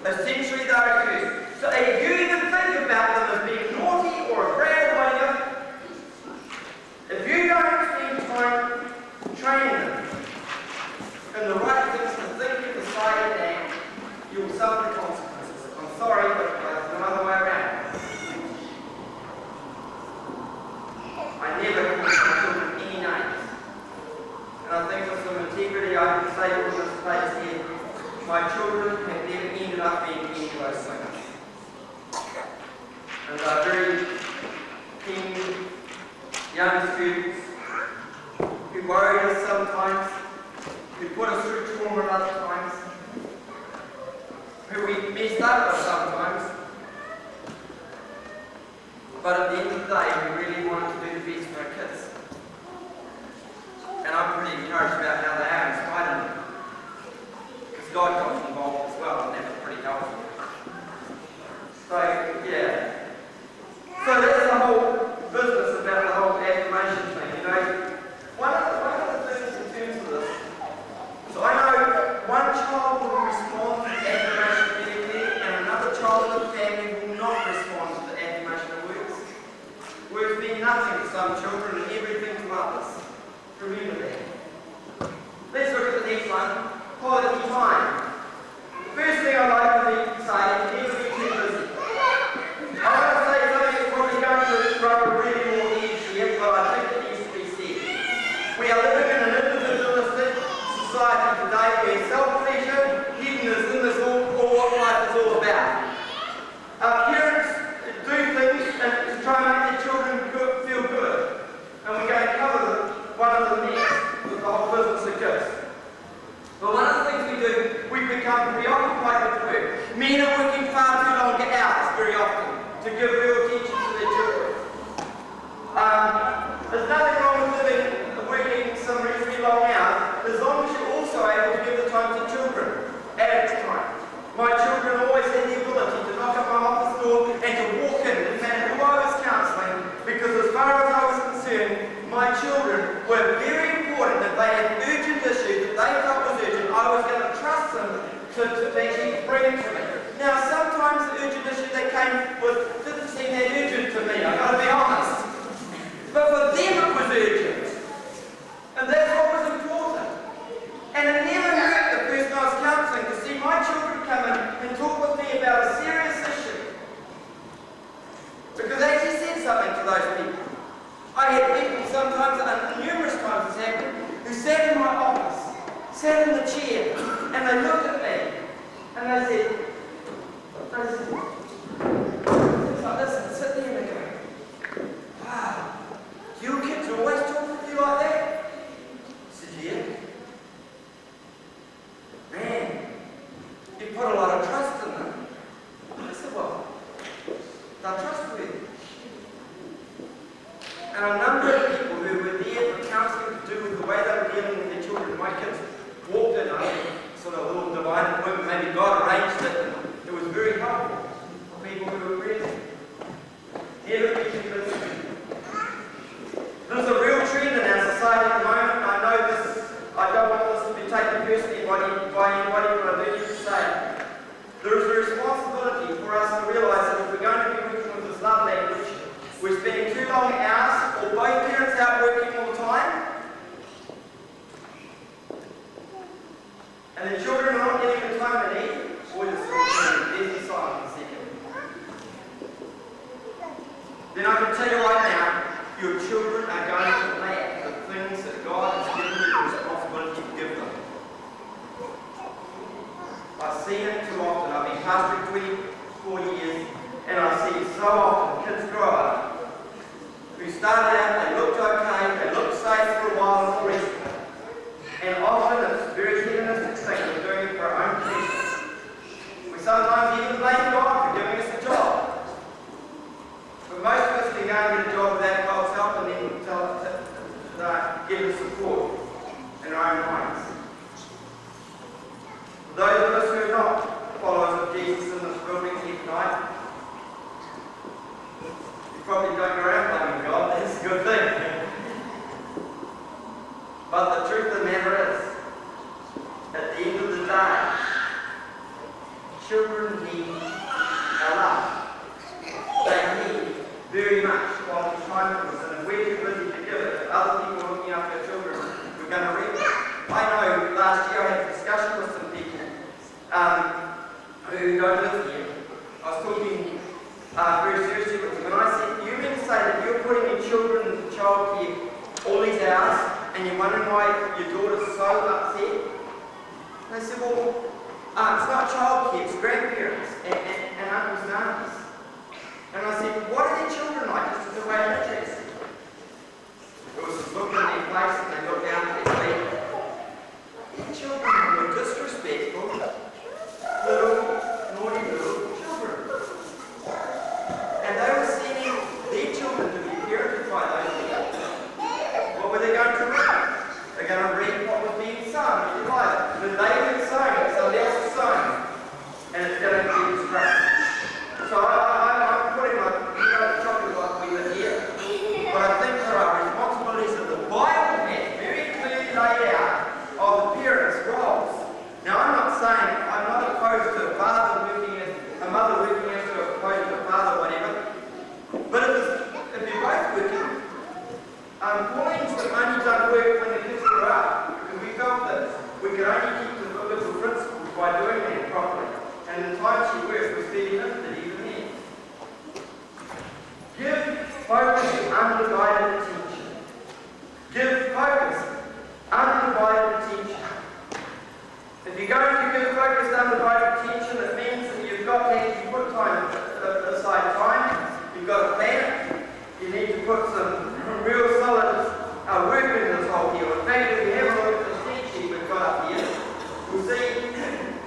Essentially, they are a curse. So if you even think about them as being naughty or a brat or whatever, if you don't spend time training them in the right things to think and to say and act, you will suffer the consequences. I'm sorry, but there's no other way around. I never call my children any names. And I think with some integrity I can say all this place here, my children have never ended up being any of those things. And they're very keen young students who worry us sometimes, who put us through trauma at other times, who we messed up with sometimes. But at the end of the day, we really want to do the best for our kids. And I'm pretty encouraged about how they are in spite of them. Because God got involved as well, and that was pretty helpful. So, yeah. So that's the whole business about the whole affirmation thing, One of the things in terms of this, so I know one child will respond to the affirmation negatively, and another child in the family will not respond to the affirmation of words. Words being nothing to some children and everything to others. Remember that. Let's look at the next one. Quality time. The first thing I'd like to say is never be too busy. I want to say something that's probably going to rub a really more edge here, but I think it needs to be said. We are living in an individualistic society today where self-pleasure, hedonism is all what life is all about. Parents do things to try and make their children feel good. And we're going to cover one of them next with the whole business of gifts. But one of the things we do, we become preoccupied with work. Men are working far too long hours very often to give real attention to their children. There's nothing wrong with working some reasonably long hours as long as you're also able to give the time to children at its time. My children always had the ability to knock up my office door and to walk in, no matter who I was counselling, because as far as I was concerned, my children were very important. If they had urgent issues that they felt was urgent, I was going to trust them to actually bring it to me. Now, sometimes the urgent issue they came with didn't seem that urgent to me, I've got to be honest. But for them it was urgent. And that's what was important. And it never hurt the person I was counselling to see my children come in and talk with me about a serious issue. Because they actually said something to those people. I had people sometimes, and numerous times it's happened, who sat in my office, sat in the chair, and they looked at me, and they said, things like this, and sit there and they go, wow, do your kids always talk with you like that? I said, yeah. Man, you put a lot of trust in them. I said, well, they're trustworthy. And a number of people who were there for counselling to do with the way they were dealing with their children, my kids walked in, sort of a little divine appointment, maybe God arranged it, and it was very helpful for people who were present. Never be too busy. There's a real trend in our society at the moment. I know this, I don't want this to be taken personally by anybody, but I do need to say it. There is a responsibility for us to realise that if we're going to be working with this love language, we're spending too long hours, or both parents out working all the time, and the children are not getting the time they need, or there's the silence second. Then I can tell you right now, your children are going to lack the things that God has given you the responsibility to give them. I've seen it too often. I've been pastoring 24 years, and I see so often kids grow up who started out, they looked okay, they looked safe for a while and all the rest of it. And often it's a very hedonistic thing, we're doing it for our own pleasure. We sometimes even blame God for giving us a job. But most of us can go and get a job without God's help and then get the support in our own minds. For those of us who are not followers of Jesus in this building here tonight, you probably don't go around blaming God, that's a good thing. But the truth of the matter is, at the end of the day, children need our love. They need very much quality time with us, and if we're too busy to give it, if other people are looking after our children, we're going to reap it. I know last year I had a discussion with some people who don't live here. I was talking very seriously with them, and I said, you mean to say that you're putting your children into childcare all these hours, and you're wondering why your daughter's so upset? And they said, well, it's not childcare, it's grandparents and uncles and aunties. And I said, what are their children like, just as a way of interest? It was just looking at their face and they looked down at their feet. Their children were disrespectful, little, naughty little children. And they were sending their children to be parented by those people. What were they going to read? They're going to read what was being sung, if you like. The they weren't sung, somebody else was sung. And it's going to be instructed. So I'm putting my undivided attention. Give focused, undivided attention. If you're going to give focused, undivided attention, it means that you've got to actually put aside time. You've got to plan it. You need to put some real solid work into this whole deal. In fact, if you have a look at the sheet sheet we've got up here, you'll see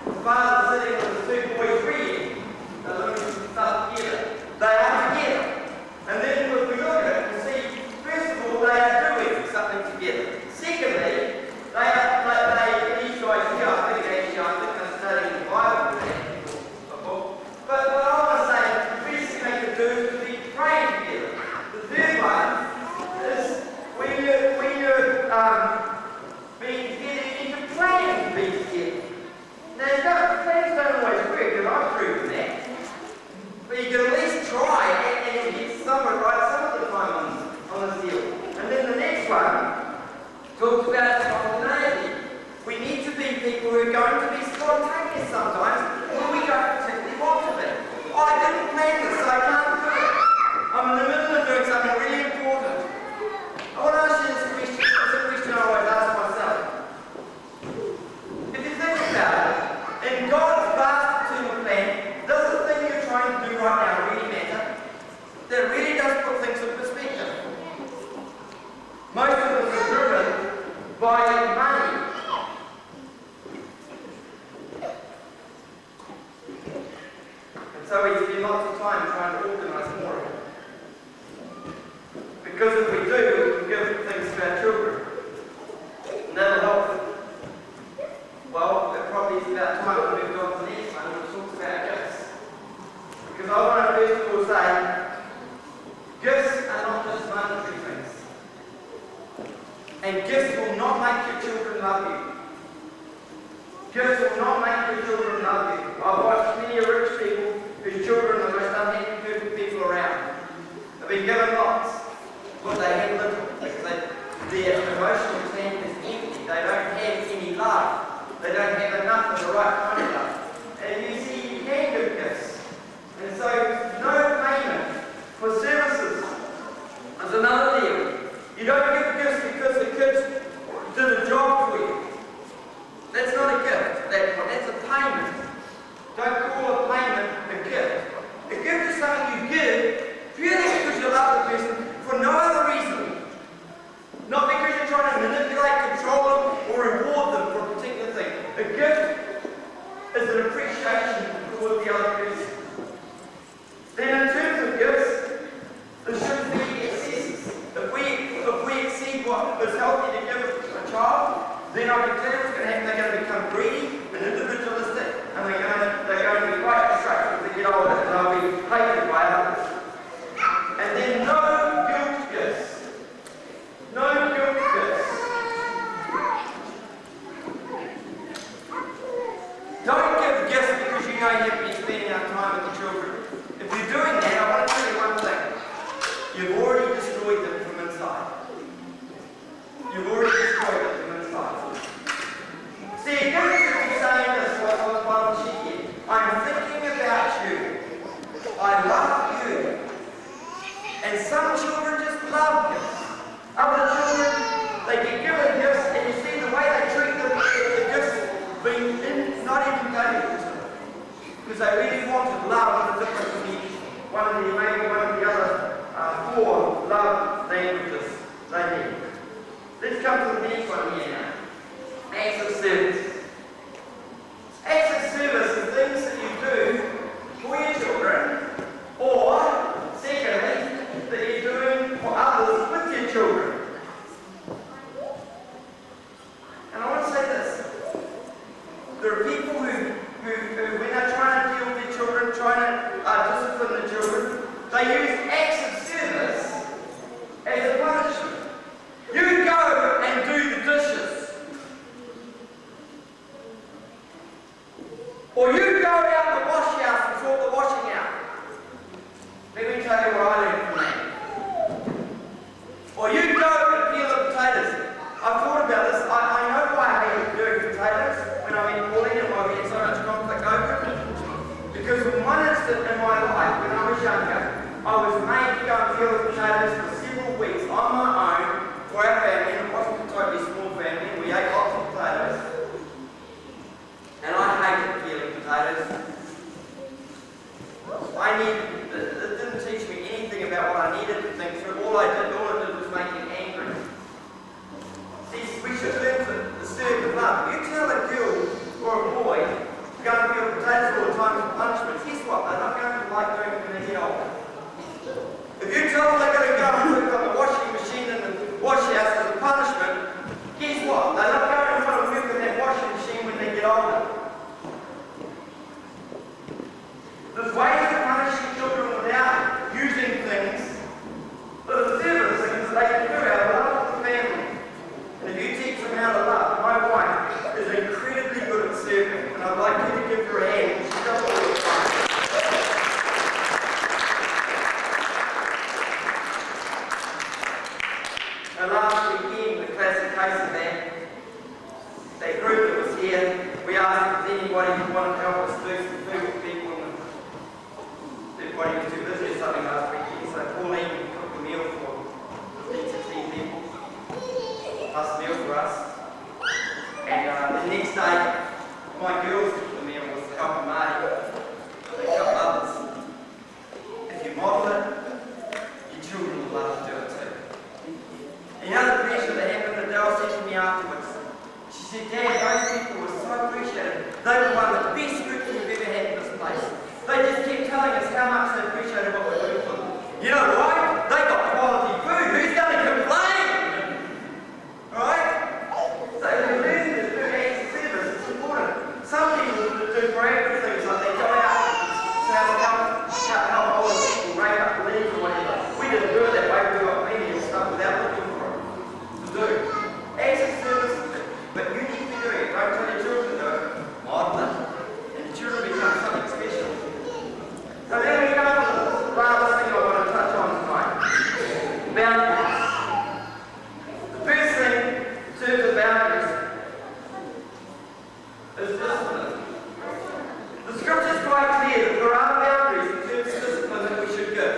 the father sitting with the two boys reading. They're looking at some stuff together. They are together. And then if we look at it, we'll see, first of all, they are doing something together. Secondly, these guys here, I think they're studying the Bible today. But I want to say, the first thing they can do is to be praying together. The third one is when you're being together, you can plan to be together. Now, plans don't always work, and I've proven that. But you can at least try and get somewhere right some of the time on this deal. And then the next one talks about spontaneity. We need to be people who are going to be spontaneous sometimes when we don't particularly want to be. Oh, I didn't plan this, so I can't do it. I'm in the middle of doing something really important. I want to ask you this question. It's a question I always ask myself. If you think about it, in God's vast eternal plan, does the thing you're trying to do right now really matter? That really does put things in perspective. Most of us are driven by money. And so we spend lots of time trying to organise more of it. Because if we do, we can give things to our children. And that'll help them. Well, it probably is about time we moved on to the next one, which talks about gifts. Because I want to first of all say, gifts are not just monetary things. And gifts will not make your children love you. Gifts will not make your children love you. I've watched many rich people whose children are the most unhappy, perfect people around. They've been given lots, but they have little because their emotional tank is empty. They don't have any love. They don't have enough of the right kind of love. And you see, you can give gifts. And so, no payment for services is another deal. You don't give gifts because the kids did a job for you. That's not a gift. That's a payment. Don't call a payment a gift. A gift is something you give purely because you love the person for no other reason. Not because you're trying to manipulate, control them, or reward them for a particular thing. A gift is an appreciation toward the other person. Then in terms of gifts, there shouldn't be excesses. If we exceed what is healthy to give a child, then I can tell you what's going to happen. They're going to become greedy and individualistic, and they're going to be quite destructive as they get older, and they'll be hated by others. And then no guilt gifts. No guilt gifts. Don't give gifts because you know you have to be spending enough time with the children. If you're doing that, I want to tell you one thing. You've already destroyed them from inside. You've already destroyed them from inside. See, a gift could be saying this, what I was one sheet here. I'm thinking about you. I love you. And some children just love gifts. Other children, they get given gifts, and you see the way they treat them, the gifts being not even valuable to them. Because they really wanted love in a different dimension. Maybe one of the other 4 love languages they need. Let's come to the next one here now. Acts of service. Acts of service are things that you do for your children, or, secondly, that you're doing for others with your children. And I want to say this. There are people who when they're trying to deal with their children, trying to discipline the children, they use acts of service as a punishment. You go and do the dishes. Or you go out the wash house and sort the washing out. Let me tell you what I learned from that. Or you go and peel the potatoes. I've thought about this. I know why I hated doing potatoes when I went boiling and why we had so much conflict over it. Because in one instant in my life, when I was younger, I was made to go and peel the potatoes for several several weeks on my own for our family, and it wasn't a totally small family, and we ate lots of potatoes. And I hated peeling potatoes. It didn't teach me anything about what I needed to think through. All it did was make me angry. See, we should learn to serve with love. You tell a girl or a boy to go and peel potatoes all the time for punishment, guess what? They're not going to like doing it when they get older. If you tell them they're going to go and work on the washing machine in the wash house as a punishment, guess what? They're not going to want to work in that washing machine when they get older. There's ways of punishing children without using things that are service things that they can do out of love for the family. And if you teach them how to love, my wife is incredibly good at serving, and I'd like you to give her a hand. She does all the time. And last weekend, the classic case of that group that was here, we asked if anybody who wanted to help us do some food for people. Everybody was too busy or something last weekend, so Pauline cooked a meal for 16 people, plus a meal for us. And the next day, my girls cooked the meal was helping Marty. They help others. If you model it, your children will love to do it too. And you know the pressure that happened, Adele said to me afterwards, she said, Dad, those people were so appreciated. They were one of the best groups we've ever had in this place. They just kept telling us how much they appreciated what we're doing for them. You know why? They got quality food. Who's going to complain? Right? So we learn to do acts of service. It's important. Some people do miraculous things, like they go out and help older people rake up the leaves or whatever. We didn't do it that way. We got plenty of stuff without looking for it to do. Acts of service, but you need to be doing it. Don't tell your children to do it. Model it. And your children become something special. So then we go to the last thing I want to touch on tonight. Boundaries. The first thing in terms of boundaries is discipline. The scripture is quite clear that there are boundaries in terms of discipline that we should give.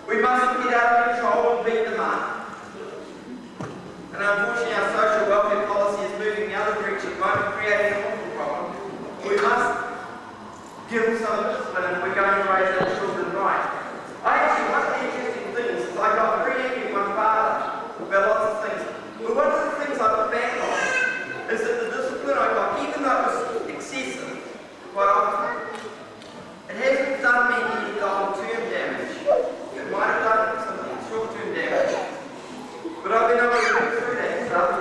We mustn't get out of control and beat them up. And unfortunately our social welfare policy is moving the other direction, won't create an awful problem. We must give them some discipline and we're going to raise our children right. One of the interesting things is I got very angry with my father about lots of things. But one of the things I look back on is that the discipline I got, even though it was excessive, quite often, it hasn't done me any long-term damage. It might have done some short-term damage. But I've been able to work through that stuff.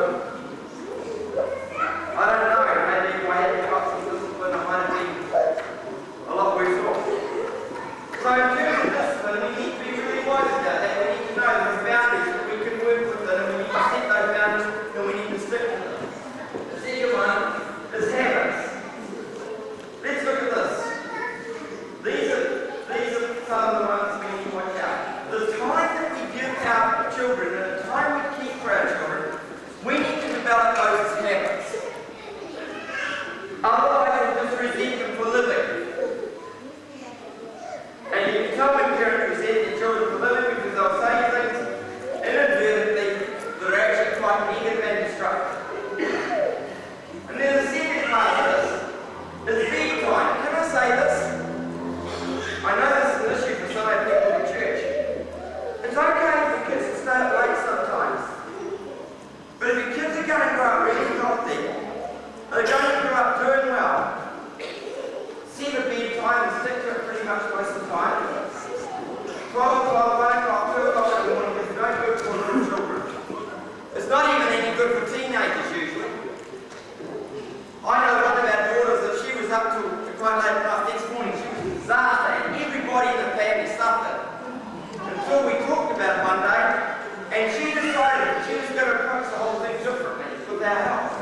I don't know, maybe if I hadn't got some discipline, I might have been a lot worse off. So in terms of discipline, we need to be really wise about that. We need to know the boundaries that we can work with them, and we need to set those boundaries, and we need to stick to them. The second one is habits. Let's look at this. These are some of the ones we need to watch out. The time that we give our children and the time we keep for our children, we need to develop those as habits. Otherwise, we'll just resent them for living. And you can tell when parents resent their children for living because they'll say things inadvertently that are actually quite negative and destructive. And then the second part of this is bedtime. Can I say this? I know this is an issue for some people in church. It's okay for kids to stay up late sometimes. But if your kids are going to grow up really healthy, they're going to grow up doing well, set a bedtime and stick to it pretty much most of the time. 12 o'clock, 1 o'clock, 2 o'clock in the morning is no good for little children. It's not even any good for teenagers usually. I know one of our daughters, if she was up till quite late at night next morning, she was a disaster and everybody in the family suffered. Until we talked about it one day and she decided that she was going to approach the whole thing differently with our health.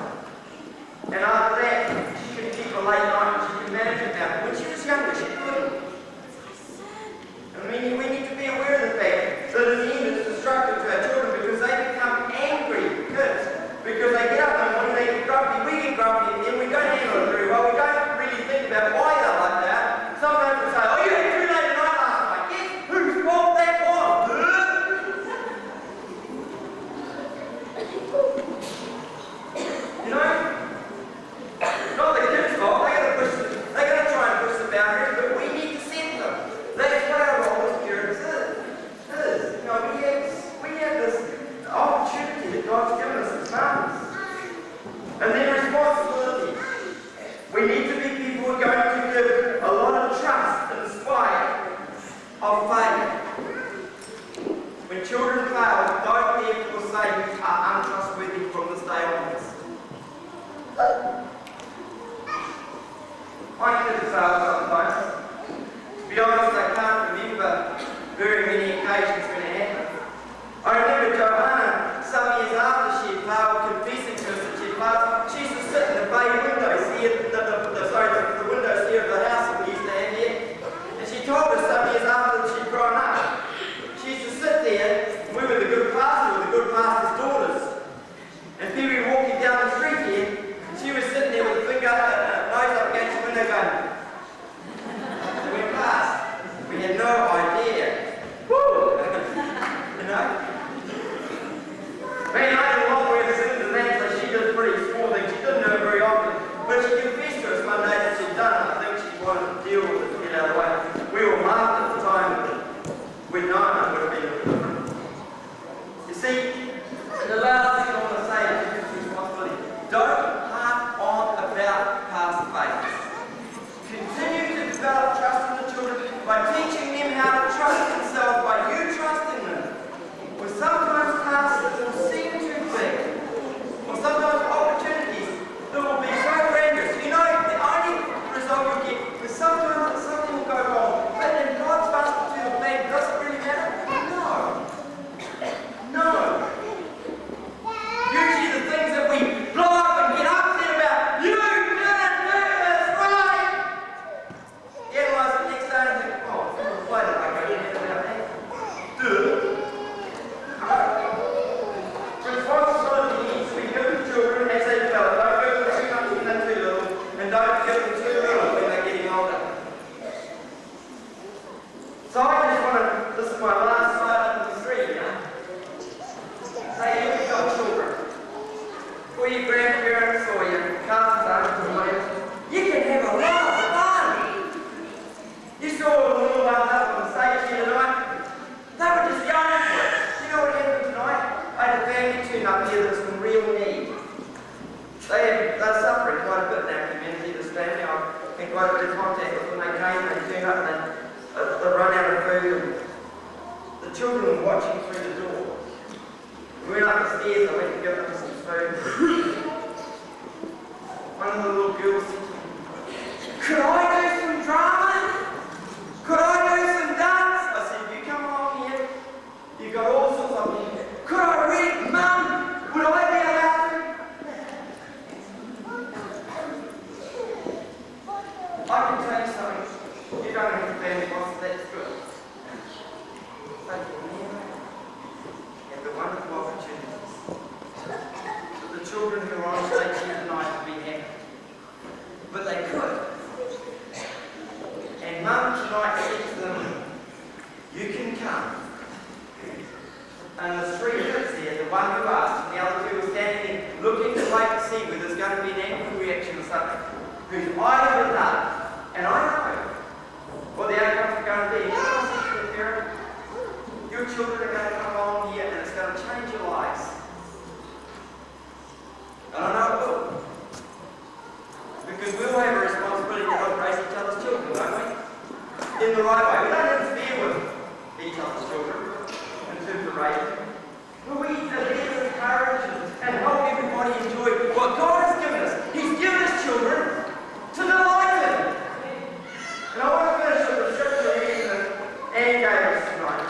And after that, she could keep a late night and she could manage it now. When she was younger, she couldn't. And we need to be aware of the occasion's going to happen. I remember Johanna, some years after she had failed, confessing to us that she had failed, she used to sit in the bay windows here, the windows here of the house that we used to have here. And she told us some years after that she'd grown up, she used to sit there, and we were the good pastor, the good pastor's daughters. And if we were walking down the street here, she was sitting there with a finger, nose up against the window going, we went past. We had no idea. Woo! You know? I mean, I did a lot more sins than that, so she did pretty small things. She didn't know it very often. But she confessed to us one day that she'd done it. I think she wanted to deal with it to get out of the way. We all laughed at the time, but we'd known it would have been a bit different. You see, the last thing I want to say is responsibility. Don't harp on about past failures. Continue to develop trust in the children by teaching them how to trust themselves, by you trusting them. Or sometimes tasks that will seem too big, or sometimes opportunities that will be so grandiose. You know, the only result you get is sometimes that something will go wrong, but in God's master to the plan, does it really matter? No. Usually the things that we blow up and get upset about, you didn't do this right. You analyse it next day and think, oh, why did I go mad about that? Responsibility needs to be given to children as they develop. Don't give them too much when they're too little, and don't give them too little when they're getting older. So I just want to, this is my last slide of the three, you know. Say, here we go, children. For your grandparents or your cousins, uncles, or whatever, you can have a lot of fun. You saw the little ones up on the stage here tonight. They were just going for it. You know what happened tonight? I had a family tune up here that's in real need. They're suffering quite a bit in our community, this family. I think quite a bit of contact with when they came, they turned up and they run out of food. And the children were watching through the door. We went up the stairs, I went to give them some food. One of the little girls said to me, could I do some drama? Could I do some dance? I said, you come along here. You've got all sorts of things. Could I read? Mum, would I be allowed to? I can tell you something. You don't have to family boss, that's good. But you never have the wonderful opportunities for the children who are on stage here tonight to be happy. But they could. And Mum tonight said to them, you can come. And the three kids there, the one who asked, and the other two were standing there looking to wait to see whether there's going to be an angry reaction or something, whose eyes were up. And I know what the outcomes are going to be. You know what I said to the parent? Your children are going to come along here and it's going to change your lives. And I know it will. Because we all have a responsibility to help raise each other's children, don't we? In the right way. We don't interfere with each other's children in terms of raising. But we need to lead with courage and help everybody enjoy what God has given us. He's given us children to delight Him. And I want to finish with the scripture reading that Anne gave us tonight.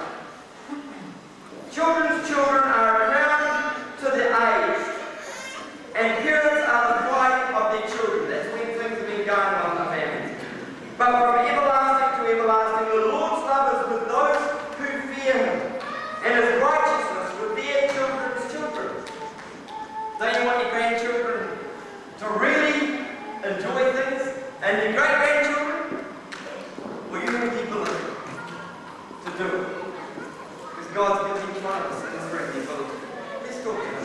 Children's children are a crown to the aged, and parents are the pride of their children. That's when things have been going on in the family. But from everlasting to everlasting, the Lord's love is with those who fear Him, and His righteousness with their children's children. Don't you want your grandchildren to really enjoy things, and your great-grandchildren? Well, you have the ability to do it. Because God's given each one of us in this room the ability. Let's talk to Him.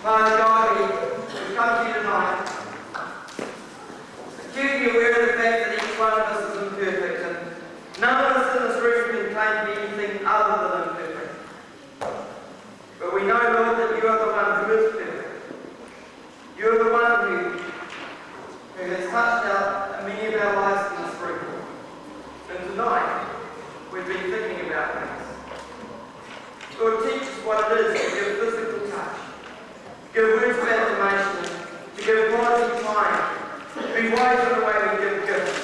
Father God, we come to you tonight, acutely aware of the fact that each one of us is imperfect, and none of us in this room can claim to be anything other than imperfect. But we know, Lord, that you are the one who is perfect. You are the one who has touched out many of our lives in this room. And tonight, we've been thinking about things. Lord, teach us what it is to give physical touch, give ways in the way we give gifts.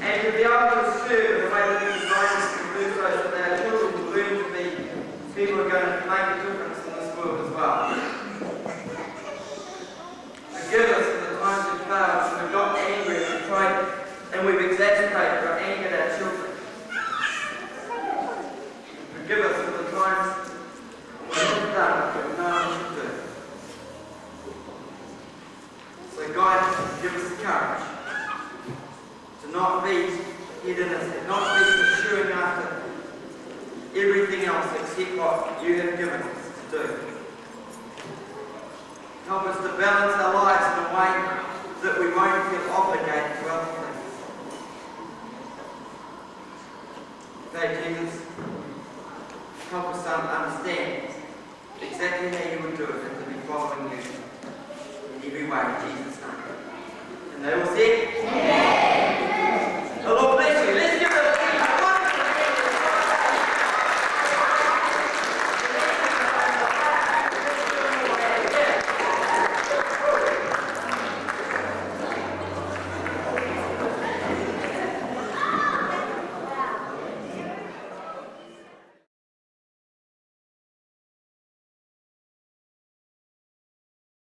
And to be able to serve in the way that we design us to do so that our children will learn to be people who are going to make a difference in this world as well. Forgive us for the times we've failed, so we've got angry and we've tried and we've exacerbated or angered our children. Forgive us for the times when we've done what we know we should do. So guide us and give us the courage to not be hedonistic, not be pursuing after everything else except what you have given us to do. Help us to balance our lives in a way that we won't feel obligated to other things. Okay, Jesus, help us to understand exactly how you would do it and to be following you in every way in Jesus' name. And they all said,